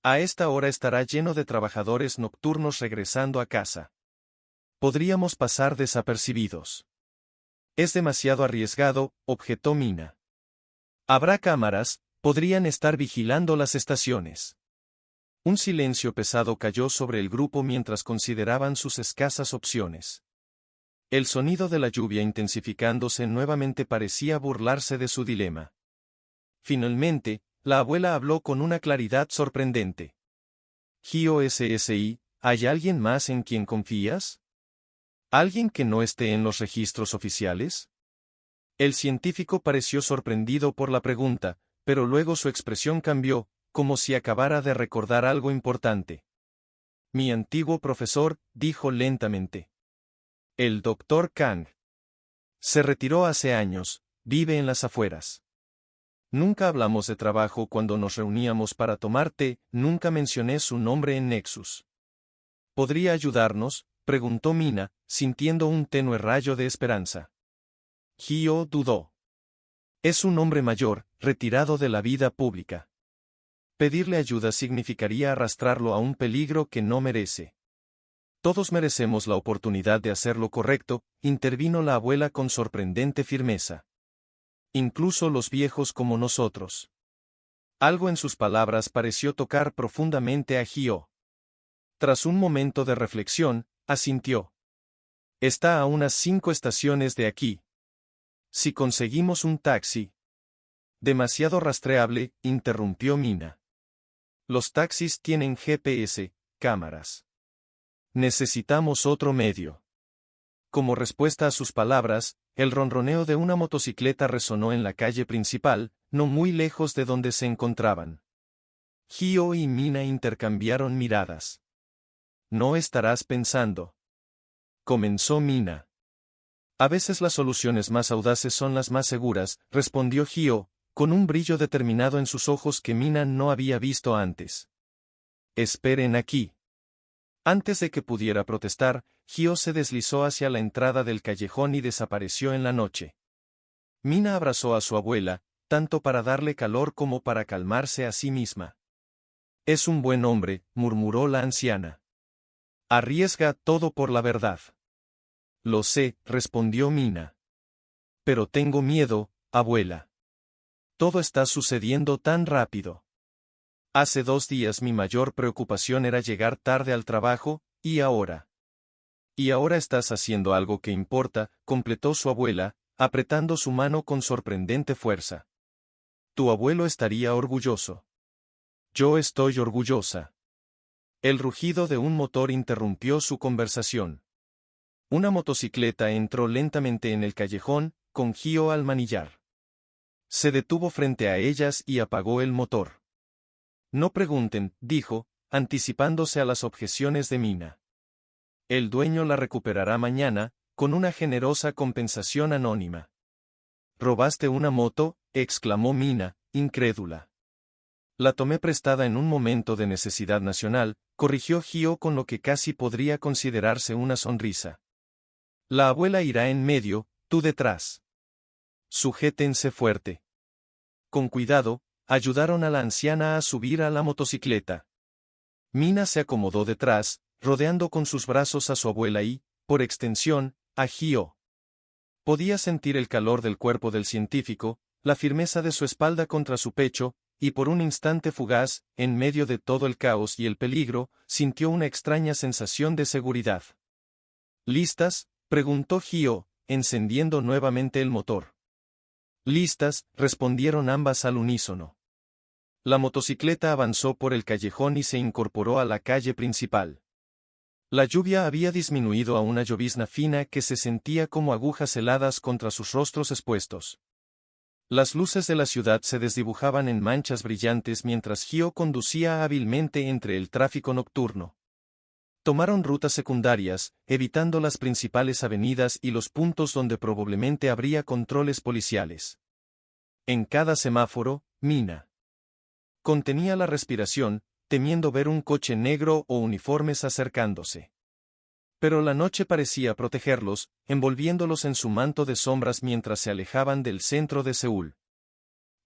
A esta hora estará lleno de trabajadores nocturnos regresando a casa. Podríamos pasar desapercibidos. Es demasiado arriesgado, objetó Mina. Habrá cámaras, podrían estar vigilando las estaciones. Un silencio pesado cayó sobre el grupo mientras consideraban sus escasas opciones. El sonido de la lluvia intensificándose nuevamente parecía burlarse de su dilema. Finalmente, la abuela habló con una claridad sorprendente. Gio SSI, ¿hay alguien más en quien confías? ¿Alguien que no esté en los registros oficiales? El científico pareció sorprendido por la pregunta, pero luego su expresión cambió, como si acabara de recordar algo importante. Mi antiguo profesor, dijo lentamente. El Dr. Kang. Se retiró hace años, vive en las afueras. Nunca hablamos de trabajo cuando nos reuníamos para tomar té, nunca mencioné su nombre en Nexus. ¿Podría ayudarnos?, preguntó Mina, sintiendo un tenue rayo de esperanza. Gio dudó. Es un hombre mayor, retirado de la vida pública. Pedirle ayuda significaría arrastrarlo a un peligro que no merece. Todos merecemos la oportunidad de hacer lo correcto, intervino la abuela con sorprendente firmeza. Incluso los viejos como nosotros. Algo en sus palabras pareció tocar profundamente a Gio. Tras un momento de reflexión, asintió. Está a unas 5 estaciones de aquí. Si conseguimos un taxi. Demasiado rastreable, interrumpió Mina. Los taxis tienen GPS, cámaras. Necesitamos otro medio. Como respuesta a sus palabras, el ronroneo de una motocicleta resonó en la calle principal, no muy lejos de donde se encontraban. Gio y Mina intercambiaron miradas. No estarás pensando. Comenzó Mina. A veces las soluciones más audaces son las más seguras, respondió Gio, con un brillo determinado en sus ojos que Mina no había visto antes. Esperen aquí. Antes de que pudiera protestar, Gio se deslizó hacia la entrada del callejón y desapareció en la noche. Mina abrazó a su abuela, tanto para darle calor como para calmarse a sí misma. Es un buen hombre, murmuró la anciana. Arriesga todo por la verdad. Lo sé, respondió Mina. Pero tengo miedo, abuela. Todo está sucediendo tan rápido. Hace 2 días mi mayor preocupación era llegar tarde al trabajo, y ahora. Y ahora estás haciendo algo que importa, completó su abuela, apretando su mano con sorprendente fuerza. Tu abuelo estaría orgulloso. Yo estoy orgullosa. El rugido de un motor interrumpió su conversación. Una motocicleta entró lentamente en el callejón, con Gio al manillar. Se detuvo frente a ellas y apagó el motor. No pregunten, dijo, anticipándose a las objeciones de Mina. El dueño la recuperará mañana, con una generosa compensación anónima. ¿Robaste una moto?, exclamó Mina, incrédula. La tomé prestada en un momento de necesidad nacional, corrigió Gio con lo que casi podría considerarse una sonrisa. La abuela irá en medio, tú detrás. Sujétense fuerte. Con cuidado, ayudaron a la anciana a subir a la motocicleta. Mina se acomodó detrás, rodeando con sus brazos a su abuela y, por extensión, a Gio. Podía sentir el calor del cuerpo del científico, la firmeza de su espalda contra su pecho, y por un instante fugaz, en medio de todo el caos y el peligro, sintió una extraña sensación de seguridad. ¿Listas?, preguntó Gio, encendiendo nuevamente el motor. Listas, respondieron ambas al unísono. La motocicleta avanzó por el callejón y se incorporó a la calle principal. La lluvia había disminuido a una llovizna fina que se sentía como agujas heladas contra sus rostros expuestos. Las luces de la ciudad se desdibujaban en manchas brillantes mientras Gio conducía hábilmente entre el tráfico nocturno. Tomaron rutas secundarias, evitando las principales avenidas y los puntos donde probablemente habría controles policiales. En cada semáforo, Mina contenía la respiración, temiendo ver un coche negro o uniformes acercándose. Pero la noche parecía protegerlos, envolviéndolos en su manto de sombras mientras se alejaban del centro de Seúl.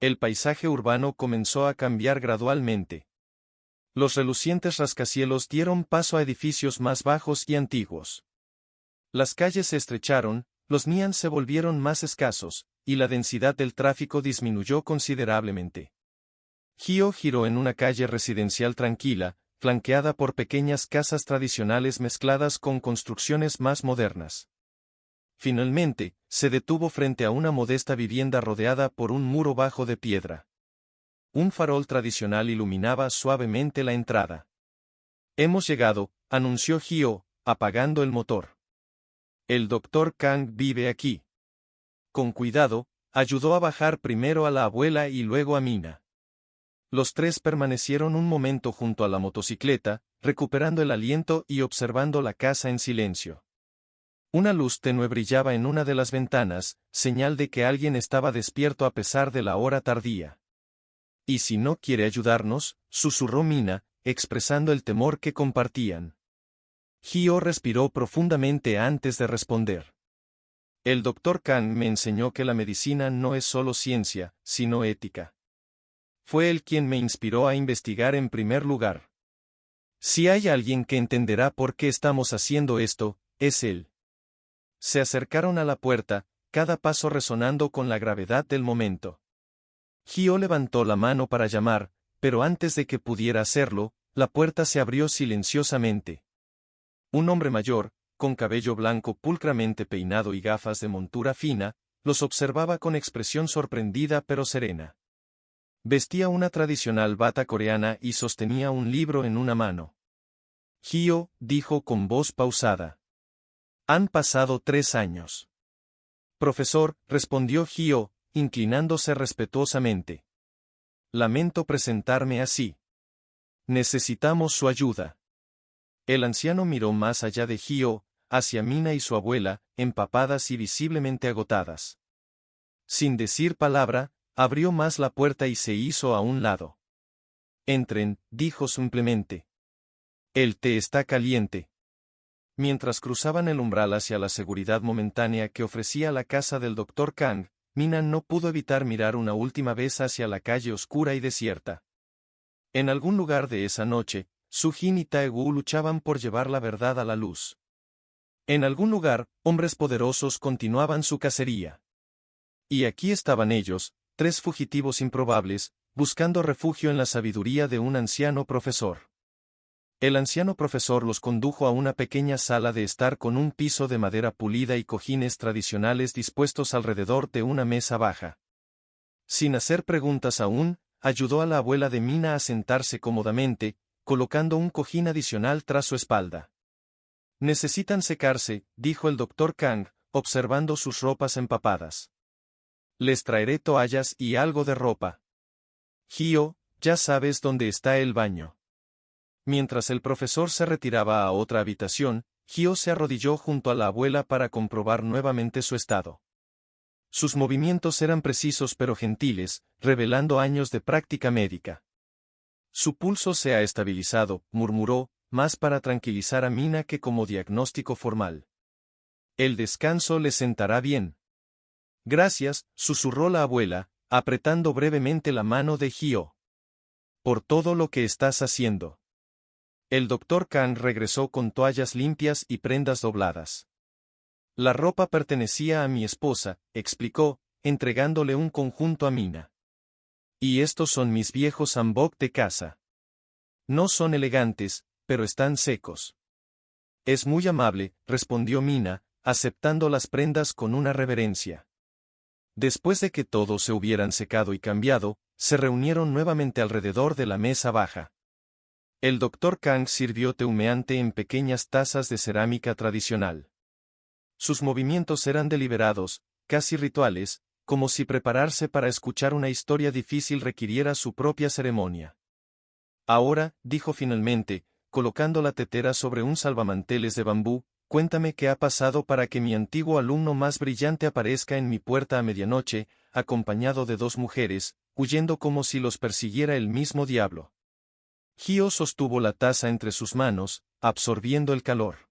El paisaje urbano comenzó a cambiar gradualmente. Los relucientes rascacielos dieron paso a edificios más bajos y antiguos. Las calles se estrecharon, los neones se volvieron más escasos, y la densidad del tráfico disminuyó considerablemente. Hyo giró en una calle residencial tranquila, flanqueada por pequeñas casas tradicionales mezcladas con construcciones más modernas. Finalmente, se detuvo frente a una modesta vivienda rodeada por un muro bajo de piedra. Un farol tradicional iluminaba suavemente la entrada. «Hemos llegado», anunció Hyo, apagando el motor. «El Dr. Kang vive aquí». Con cuidado, ayudó a bajar primero a la abuela y luego a Mina. Los tres permanecieron un momento junto a la motocicleta, recuperando el aliento y observando la casa en silencio. Una luz tenue brillaba en una de las ventanas, señal de que alguien estaba despierto a pesar de la hora tardía. «¿Y si no quiere ayudarnos?», susurró Mina, expresando el temor que compartían. Hyo respiró profundamente antes de responder. «El Dr. Kang me enseñó que la medicina no es solo ciencia, sino ética. Fue él quien me inspiró a investigar en primer lugar. Si hay alguien que entenderá por qué estamos haciendo esto, es él». Se acercaron a la puerta, cada paso resonando con la gravedad del momento. Hyo levantó la mano para llamar, pero antes de que pudiera hacerlo, la puerta se abrió silenciosamente. Un hombre mayor, con cabello blanco pulcramente peinado y gafas de montura fina, los observaba con expresión sorprendida pero serena. Vestía una tradicional bata coreana y sostenía un libro en una mano. «Hyo», dijo con voz pausada. «Han pasado 3 años». «Profesor», respondió Hyo, inclinándose respetuosamente. «Lamento presentarme así. Necesitamos su ayuda». El anciano miró más allá de Hyo, hacia Mina y su abuela, empapadas y visiblemente agotadas. Sin decir palabra, abrió más la puerta y se hizo a un lado. «Entren», dijo simplemente. «El té está caliente». Mientras cruzaban el umbral hacia la seguridad momentánea que ofrecía la casa del Dr. Kang, Mina no pudo evitar mirar una última vez hacia la calle oscura y desierta. En algún lugar de esa noche, Su-jin y Tae-woo luchaban por llevar la verdad a la luz. En algún lugar, hombres poderosos continuaban su cacería. Y aquí estaban ellos, 3 fugitivos improbables, buscando refugio en la sabiduría de un anciano profesor. El anciano profesor los condujo a una pequeña sala de estar con un piso de madera pulida y cojines tradicionales dispuestos alrededor de una mesa baja. Sin hacer preguntas aún, ayudó a la abuela de Mina a sentarse cómodamente, colocando un cojín adicional tras su espalda. «Necesitan secarse», dijo el Dr. Kang, observando sus ropas empapadas. «Les traeré toallas y algo de ropa. Hyo, ya sabes dónde está el baño». Mientras el profesor se retiraba a otra habitación, Hyo se arrodilló junto a la abuela para comprobar nuevamente su estado. Sus movimientos eran precisos pero gentiles, revelando años de práctica médica. «Su pulso se ha estabilizado», murmuró, más para tranquilizar a Mina que como diagnóstico formal. «El descanso le sentará bien». «Gracias», susurró la abuela, apretando brevemente la mano de Hyo. «Por todo lo que estás haciendo». El Dr. Kang regresó con toallas limpias y prendas dobladas. «La ropa pertenecía a mi esposa», explicó, entregándole un conjunto a Mina. «Y estos son mis viejos hanbok de casa. No son elegantes, pero están secos». «Es muy amable», respondió Mina, aceptando las prendas con una reverencia. Después de que todos se hubieran secado y cambiado, se reunieron nuevamente alrededor de la mesa baja. El Dr. Kang sirvió té humeante en pequeñas tazas de cerámica tradicional. Sus movimientos eran deliberados, casi rituales, como si prepararse para escuchar una historia difícil requiriera su propia ceremonia. «Ahora», dijo finalmente, colocando la tetera sobre un salvamanteles de bambú. Cuéntame qué ha pasado para que mi antiguo alumno más brillante aparezca en mi puerta a medianoche, acompañado de 2 mujeres, huyendo como si los persiguiera el mismo diablo. Hio sostuvo la taza entre sus manos, absorbiendo el calor.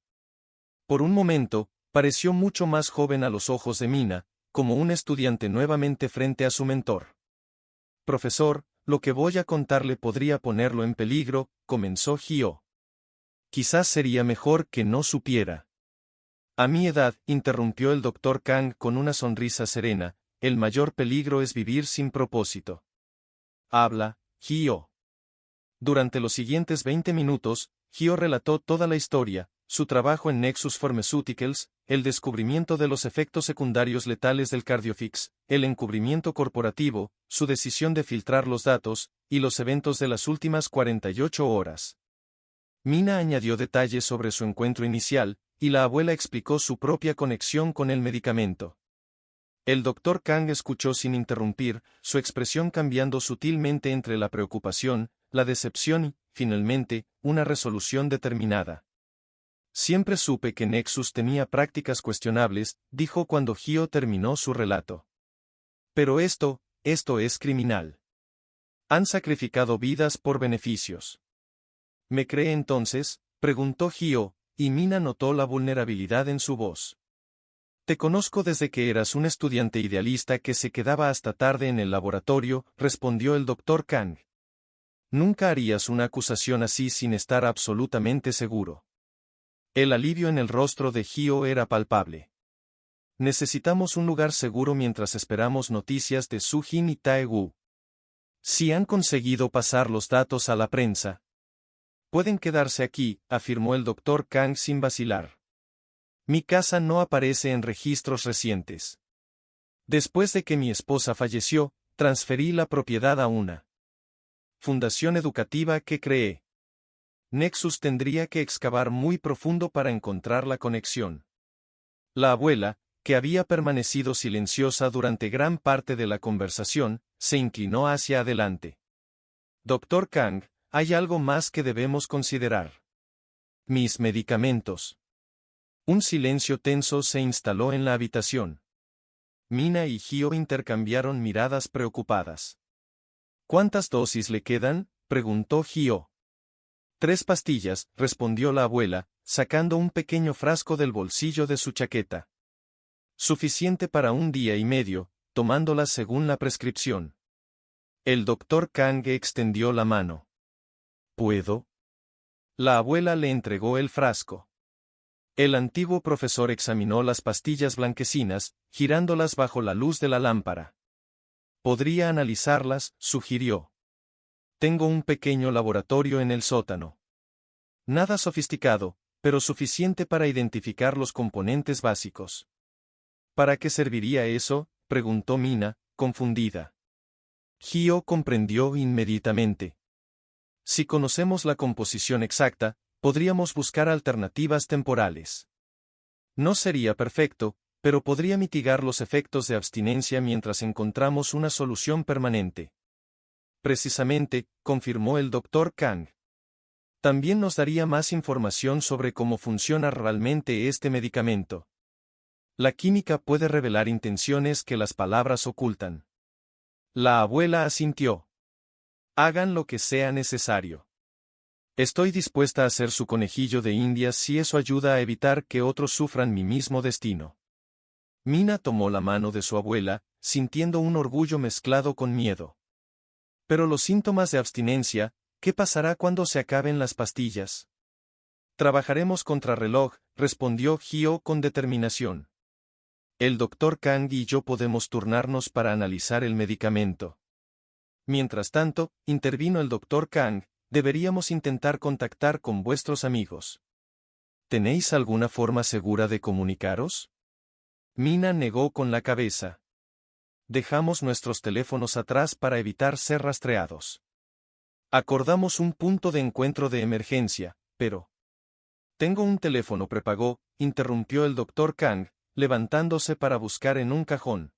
Por un momento, pareció mucho más joven a los ojos de Mina, como un estudiante nuevamente frente a su mentor. Profesor, lo que voy a contarle podría ponerlo en peligro, comenzó Hio. Quizás sería mejor que no supiera. A mi edad, interrumpió el doctor Kang con una sonrisa serena, el mayor peligro es vivir sin propósito. Habla, Hio. Durante los siguientes 20 minutos, Hio relató toda la historia, su trabajo en Nexus Pharmaceuticals, el descubrimiento de los efectos secundarios letales del Cardiofix, el encubrimiento corporativo, su decisión de filtrar los datos, y los eventos de las últimas 48 horas. Mina añadió detalles sobre su encuentro inicial, y la abuela explicó su propia conexión con el medicamento. El doctor Kang escuchó sin interrumpir, su expresión cambiando sutilmente entre la preocupación, la decepción y, finalmente, una resolución determinada. Siempre supe que Nexus tenía prácticas cuestionables, dijo cuando Hio terminó su relato. Pero esto es criminal. Han sacrificado vidas por beneficios. ¿Me cree entonces?, preguntó Hio, y Mina notó la vulnerabilidad en su voz. Te conozco desde que eras un estudiante idealista que se quedaba hasta tarde en el laboratorio, respondió el doctor Kang. Nunca harías una acusación así sin estar absolutamente seguro. El alivio en el rostro de Hio era palpable. Necesitamos un lugar seguro mientras esperamos noticias de Su-jin y Tae-woo. Si han conseguido pasar los datos a la prensa, pueden quedarse aquí, afirmó el doctor Kang sin vacilar. Mi casa no aparece en registros recientes. Después de que mi esposa falleció, transferí la propiedad a una fundación educativa que creé. Nexus tendría que excavar muy profundo para encontrar la conexión. La abuela, que había permanecido silenciosa durante gran parte de la conversación, se inclinó hacia adelante. Doctor Kang, hay algo más que debemos considerar. Mis medicamentos. Un silencio tenso se instaló en la habitación. Mina y Hio intercambiaron miradas preocupadas. ¿Cuántas dosis le quedan?, preguntó Hio. 3 pastillas, respondió la abuela, sacando un pequeño frasco del bolsillo de su chaqueta. Suficiente para 1 día y medio, tomándolas según la prescripción. El doctor Kang extendió la mano. ¿Puedo? La abuela le entregó el frasco. El antiguo profesor examinó las pastillas blanquecinas, girándolas bajo la luz de la lámpara. Podría analizarlas, sugirió. Tengo un pequeño laboratorio en el sótano. Nada sofisticado, pero suficiente para identificar los componentes básicos. ¿Para qué serviría eso?, preguntó Mina, confundida. Hio comprendió inmediatamente. Si conocemos la composición exacta, podríamos buscar alternativas temporales. No sería perfecto, pero podría mitigar los efectos de abstinencia mientras encontramos una solución permanente. Precisamente, confirmó el doctor Kang. También nos daría más información sobre cómo funciona realmente este medicamento. La química puede revelar intenciones que las palabras ocultan. La abuela asintió. Hagan lo que sea necesario. Estoy dispuesta a ser su conejillo de Indias si eso ayuda a evitar que otros sufran mi mismo destino. Mina tomó la mano de su abuela, sintiendo un orgullo mezclado con miedo. Pero los síntomas de abstinencia, ¿qué pasará cuando se acaben las pastillas? Trabajaremos contrarreloj, respondió Hio con determinación. El doctor Kang y yo podemos turnarnos para analizar el medicamento. Mientras tanto, intervino el doctor Kang, deberíamos intentar contactar con vuestros amigos. ¿Tenéis alguna forma segura de comunicaros? Mina negó con la cabeza. Dejamos nuestros teléfonos atrás para evitar ser rastreados. Acordamos un punto de encuentro de emergencia, pero... Tengo un teléfono prepago, interrumpió el doctor Kang, levantándose para buscar en un cajón.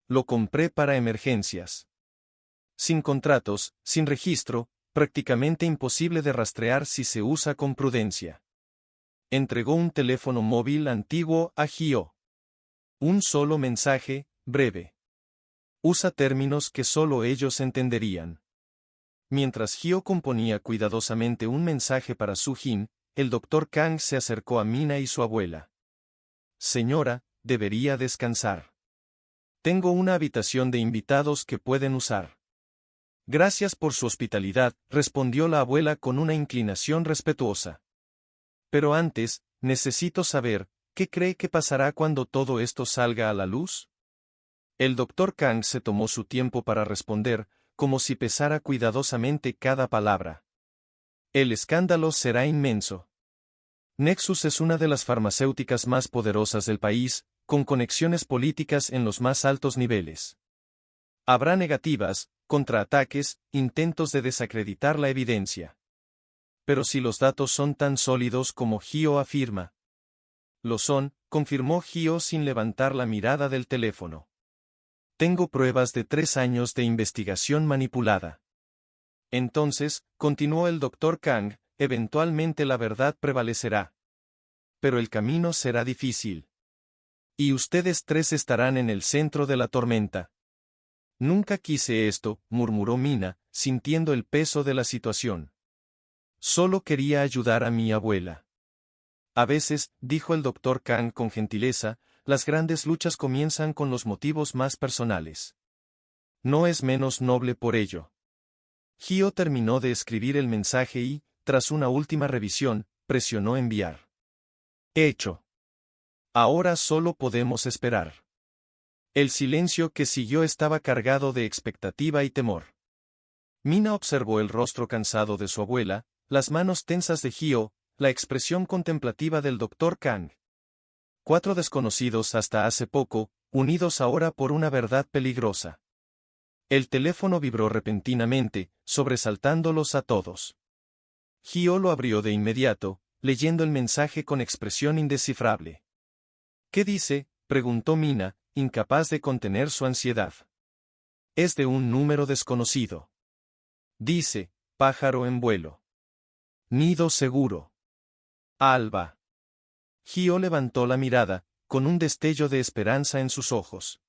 Lo compré para emergencias. Sin contratos, sin registro, prácticamente imposible de rastrear si se usa con prudencia. Entregó un teléfono móvil antiguo a Hyo. Un solo mensaje, breve. Usa términos que solo ellos entenderían. Mientras Hyo componía cuidadosamente un mensaje para Su-jin, el Dr. Kang se acercó a Mina y su abuela. Señora, debería descansar. Tengo una habitación de invitados que pueden usar. Gracias por su hospitalidad, respondió la abuela con una inclinación respetuosa. Pero antes, necesito saber, ¿qué cree que pasará cuando todo esto salga a la luz? El Dr. Kang se tomó su tiempo para responder, como si pesara cuidadosamente cada palabra. El escándalo será inmenso. Nexus es una de las farmacéuticas más poderosas del país, con conexiones políticas en los más altos niveles. Habrá negativas, contraataques, intentos de desacreditar la evidencia. Pero si los datos son tan sólidos como Hyo afirma. Lo son, confirmó Hyo sin levantar la mirada del teléfono. Tengo pruebas de 3 años de investigación manipulada. Entonces, continuó el Dr. Kang, eventualmente la verdad prevalecerá. Pero el camino será difícil. Y ustedes 3 estarán en el centro de la tormenta. Nunca quise esto, murmuró Mina, sintiendo el peso de la situación. Solo quería ayudar a mi abuela. A veces, dijo el Dr. Kang con gentileza, las grandes luchas comienzan con los motivos más personales. No es menos noble por ello. Hyo terminó de escribir el mensaje y, tras una última revisión, presionó enviar. Hecho. Ahora solo podemos esperar. El silencio que siguió estaba cargado de expectativa y temor. Mina observó el rostro cansado de su abuela, las manos tensas de Hyo, la expresión contemplativa del Dr. Kang. 4 desconocidos hasta hace poco, unidos ahora por una verdad peligrosa. El teléfono vibró repentinamente, sobresaltándolos a todos. Hyo lo abrió de inmediato, leyendo el mensaje con expresión indescifrable. ¿Qué dice?, preguntó Mina, incapaz de contener su ansiedad. Es de un número desconocido. Dice, pájaro en vuelo. Nido seguro. Alba. Hyo levantó la mirada, con un destello de esperanza en sus ojos.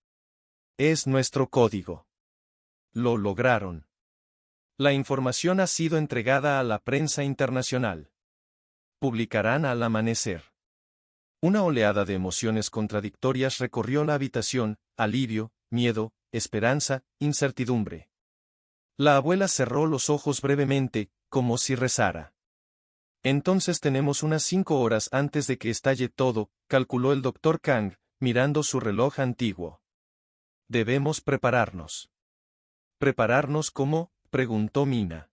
Es nuestro código. Lo lograron. La información ha sido entregada a la prensa internacional. Publicarán al amanecer. Una oleada de emociones contradictorias recorrió la habitación, alivio, miedo, esperanza, incertidumbre. La abuela cerró los ojos brevemente, como si rezara. Entonces tenemos unas 5 horas antes de que estalle todo, calculó el Dr. Kang, mirando su reloj antiguo. Debemos prepararnos. ¿Prepararnos cómo?, preguntó Mina.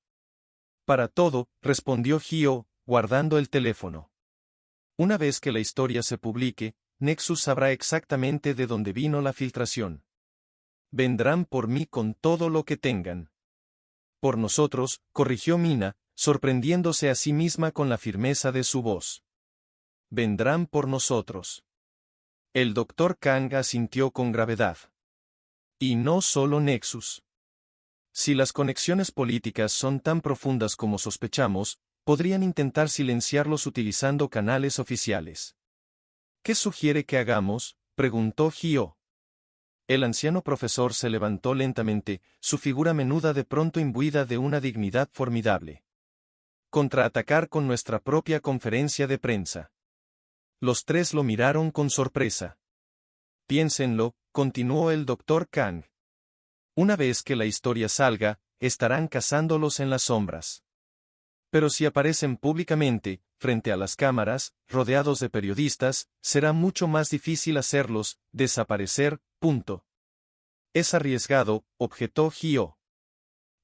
Para todo, respondió Hyo, guardando el teléfono. Una vez que la historia se publique, Nexus sabrá exactamente de dónde vino la filtración. Vendrán por mí con todo lo que tengan. Por nosotros, corrigió Mina, sorprendiéndose a sí misma con la firmeza de su voz. Vendrán por nosotros. El Dr. Kang asintió con gravedad. Y no solo Nexus. Si las conexiones políticas son tan profundas como sospechamos, podrían intentar silenciarlos utilizando canales oficiales. ¿Qué sugiere que hagamos?, preguntó Hyo. El anciano profesor se levantó lentamente, su figura menuda de pronto imbuida de una dignidad formidable. Contraatacar con nuestra propia conferencia de prensa. Los 3 lo miraron con sorpresa. Piénsenlo, continuó el Dr. Kang. Una vez que la historia salga, estarán cazándolos en las sombras. Pero si aparecen públicamente, frente a las cámaras, rodeados de periodistas, será mucho más difícil hacerlos desaparecer, punto. Es arriesgado, objetó Hyo.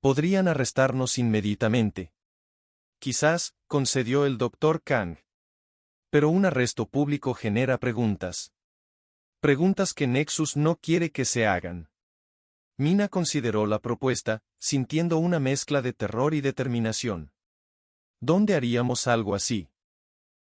Podrían arrestarnos inmediatamente. Quizás, concedió el Dr. Kang. Pero un arresto público genera preguntas. Preguntas que Nexus no quiere que se hagan. Mina consideró la propuesta, sintiendo una mezcla de terror y determinación. ¿Dónde haríamos algo así?